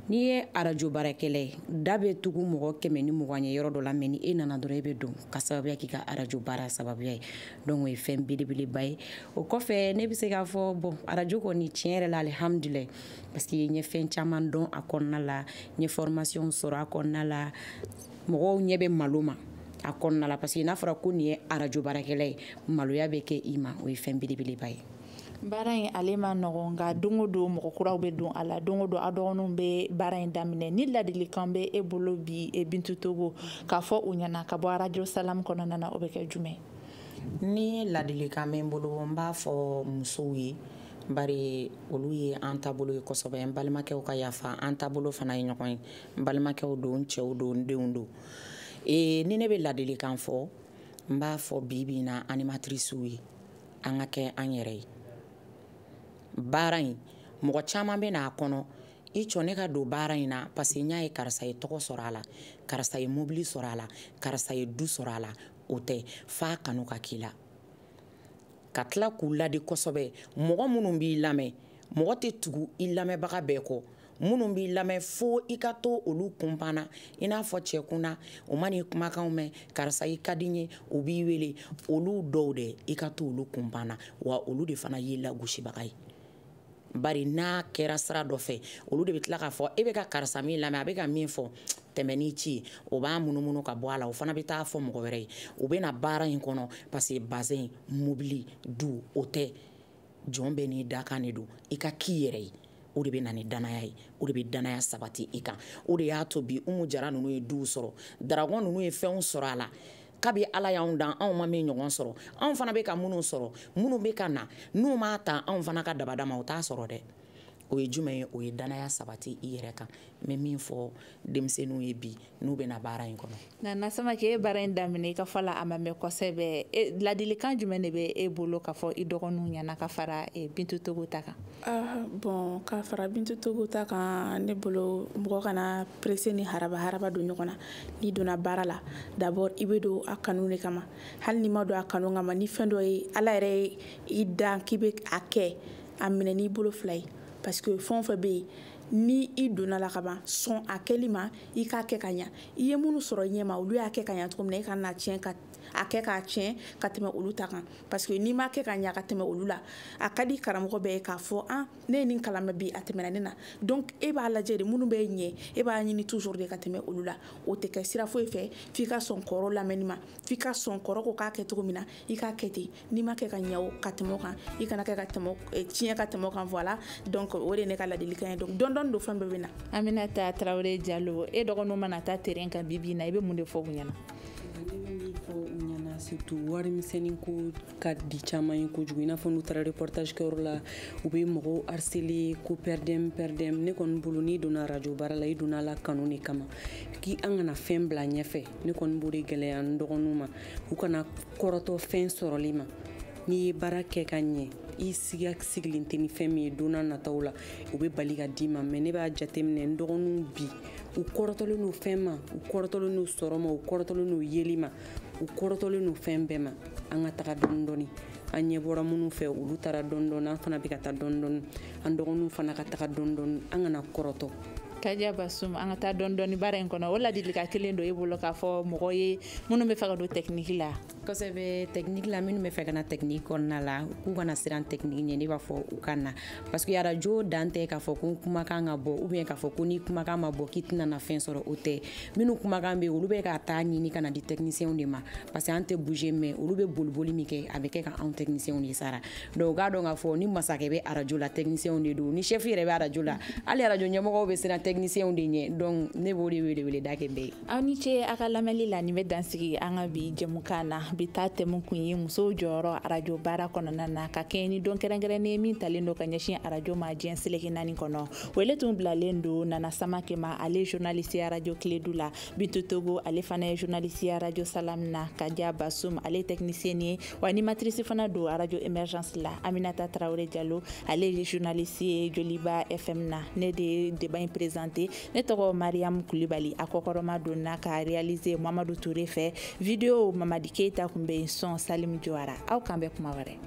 n'i ye arajo baarakɛla ye da bɛ tugu mɔgɔ 120 ye yɔrɔ dɔ la mais ni e nana dɔrɔn e bɛ don ka sababuya k'i ka arajo baara sababuya ye donc o ye fɛn belebeleba ye o kɔfɛ ne bɛ se k'a fɔ bon arajo kɔni tiɲɛ yɛrɛ la alhamdulilayi parce que n ye fɛn caman dɔn a kɔnɔna la n ye formation sɔrɔ a kɔnɔna la mɔgɔw ɲɛ bɛ malo ma a kɔnɔna la parce que n'a fɔra ko nin ye arajo baarakɛla ye maloya bɛ kɛ i ma o ye fɛn belebeleba ye. Baara in ale ma nɔgɔn nka don o don mɔgɔ kuraw bɛ don a la don o don a dɔgɔninw bɛ baara in daminɛ ni ladilikan bɛ e bolo bi Bintu Togo k'a fɔ u ɲɛna ka bɔ arajo salam kɔnɔna na o bɛ kɛ jumɛn? Ni ladilikan bɛ n bolo n b'a fɔ musow ye bari olu ye an taabolo ye kosɛbɛ n balimakɛw ka yafa an taabolo fana ye ɲɔgɔn ye n balimakɛw don n cɛw don n denw don ni ne bɛ ladilikan fɔ n b'a fɔ bi na animatricew ye an ka kɛ an yɛrɛ ye baara in mɔgɔ caman bɛ n'a kɔnɔ i cɔ ne ka don baara in na parce que n y'a ye karisa ye tɔgɔ sɔrɔ a la karisa ye mobili sɔrɔ a la karisa ye du sɔrɔ a la o tɛ f'a kanu ka k'i la ka tila k'u ladi kosɛbɛ mɔgɔ minnu b'i lamɛn mɔgɔ tɛ tugu i lamɛnbaga bɛɛ kɔ minnu b'i lamɛn fo i ka to olu kunpanna i n'a fɔ cɛ kunna o ma n'i kumakanw mɛn karisa i ka di n ye o b'i wele olu dɔw de i ka to olu kunpanna wa olu de fana y'i lagosibaga ye bari n'a kɛra sira dɔ fɛ olu de bɛ tila k'a fɔ e bɛ ka karisa min lamɛn a bɛ ka min fɔ tɛmɛ n'i ci ye o b'a munumunu ka bɔ a la o fana bɛ taa fɔ mɔgɔ wɛrɛ ye u bɛ na baara in kɔnɔ parce que bazɛn mobili du o tɛ jɔn bɛ n'i dakan de don i ka k'i yɛrɛ ye o de bɛ na ni danaya ye o de bɛ danaya sabati i kan o de y'a to bi Umu Jara ninnu ye duw sɔrɔ Daragɔn ninnu ye fɛnw sɔrɔ a la kabi ala y'anw dan anw ma min ɲɔgɔn sɔrɔ anw fana bɛ ka minnu sɔrɔ minnu bɛ ka na n'u m'a ta anw fana ka dabada ma o t'a sɔrɔ dɛ o ye jumɛn ye o ye danaya sabati i yɛrɛ kan n bɛ min fɔ denmisɛnninw ye bi n'u bɛna baara in kɔnɔ. Nana Samake e baara in daminɛ i ka fɔ la a ma mɛn kosɛbɛ ladilikan jumɛn de bɛ e bolo ka fɔ i dɔgɔninw ɲɛna ka fara Bintu Togo ta kan? Bon ka fara Bintu Togo ta kan ne bolo mɔgɔ kana pressé ni haraba don ɲɔgɔn na n'i donna baara la d'abord i bɛ don a kanu de kama hali n'i ma don a kanu kama ni fɛn dɔ ye ala yɛrɛ i dan k'i bɛ a kɛ a minɛ n'i bolo fila ye parce que fɛn o fɛn bɛ yen ni i donna la ka ban sɔn a kɛli ma i k'a kɛ ka ɲa i ye minnu sɔrɔ i ɲɛma olu y'a kɛ ka ɲa cogo min na i ka na tiɲɛ ka a kɛ k'a tiɲɛ ka tɛmɛ olu ta kan parce que n'i ma kɛ ka ɲa ka tɛmɛ olu la a ka di karamɔgɔ bɛɛ ye k'a fɔ ne ye nin kalan mɛn bi a tɛmɛna ne na donc e b'a lajɛ de minnu bɛ ɲɛ e b'a ɲini toujours de ka tɛmɛ olu la o tɛ kɛ sira foyi fɛ f'i ka sɔn kɔrɔ lamɛnni ma f'i ka sɔn kɔrɔ ko k'a kɛ cogo min na i k'a kɛ ten n'i ma kɛ ka ɲa o ka tɛmɛ o kan i kana kɛ ka tɛmɛ tiɲɛ ka tɛmɛ o kan voilà donc o de ye ne ka ladilikan ye donc dɔɔni don fɛn bɛɛ bɛ na. Aminata Traoré Diallo e dɔgɔninw mana taa terrain kan bi na i bɛ mun de fɔ u ɲɛna? Ne bɛ min fɔ u ɲɛna surtout warimisɛnnin ko ka di caman ye kojugu i n'a fɔ n'u taara reportage kɛyɔrɔ la u bɛ mɔgɔw harceler ko pɛrdɛm ne kɔni bolo n'i donna radio baara la i donna la kanu de kama k'i an kana fɛn bila ɲɛfɛ ne kɔni b'o de gɛlɛya n dɔgɔninw ma u kana kɔrɔtɔ fɛn sɔrɔli ma n'i ye baara kɛ ka ɲɛ i sigilen tɛ ni fɛn min ye donna nataw la u bɛ bali ka d'i ma mais ne b'a jateminɛ n dɔgɔninw bi u kɔrɔtɔlen n'o fɛn ma u kɔrɔtɔlen n'o sɔrɔ ma u kɔrɔtɔlen n'o yeli ma u kɔrɔtɔlen n'o fɛn bɛɛ ma an ka taga dɔɔni dɔɔni an ɲɛ bɔra minnu fɛ olu taara dɔɔni dɔɔni an fana bɛ ka taa dɔɔni dɔɔni an dɔgɔninw fana ka taga dɔɔni dɔɔni an kana kɔrɔtɔ Kadia Bassoum an ka taa dɔɔni dɔɔni baara in kɔnɔ o ladilika kelen don e bolo k'a fɔ mɔgɔ ye minnu bɛ fɛ ka don technique la kosɛbɛ technique la minnu bɛ fɛ ka na technique kɔnɔna la k'u kana siran technique ɲɛ ne b'a fɔ u ka na parce que radio dan tɛ k'a fɔ ko kumakan ka bɔ ou bien k'a fɔ ko ni kumakan ma bɔ k'i tɛna na fɛn sɔrɔ o tɛ minnu kumakan bɛ olu bɛ ka taa ɲini ka na di techniciens de ma parce que an tɛ bouger mais olu bɛ boliboli min kɛ a bɛ kɛ ka anw techniciens de sara donc k'a dɔn k'a fɔ ni masakɛ bɛ radio la techniciens de don ni chef yɛrɛ bɛ radio la hali radio ɲɛmɔgɔw bɛ siran techniciens de ɲɛ donc ne b'o de wele da kɛ bɛɛ ye aw ni ce a ka lamɛnli la nin bɛ dansigi an ka bi jɛmukan na bi taa tɛmɛ kun ye musow jɔyɔrɔ radio baara kɔnɔna na ka kɛɲɛ ni don kɛrɛnkɛrɛnnen ye min talen don ka ɲɛsin radio ma diɲɛ seleke naani kɔnɔ wele tun bilalen don Nana Samake ma ale journaliste ya radio Kiledu la Bintu Togo ale fana ye journaliste ya radio Salam na Kadia Bassoum ale technicienne ye wa animatrice fana don radio Emergence la Aminata Traoré Diallo ale ye journaliste ye Joliba FM na ne de débat présenté ne tɔgɔ Mariam Kulibali a kɔkɔrɔma donna ka réaliser Mamadou Touré fɛ vidéo Mamadi Keita kun bɛ son Salim Jowara aw kan bɛ kuma wɛrɛ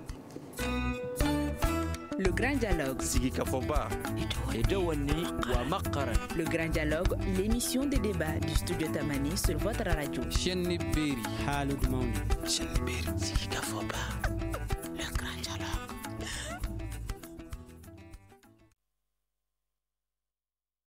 Le Grand Dialogue. Le Grand Dialogue, l'émission de débat du studio Tamani sur votre radio. Chaîne Beri. Halud Mauni. Chaîne Beri.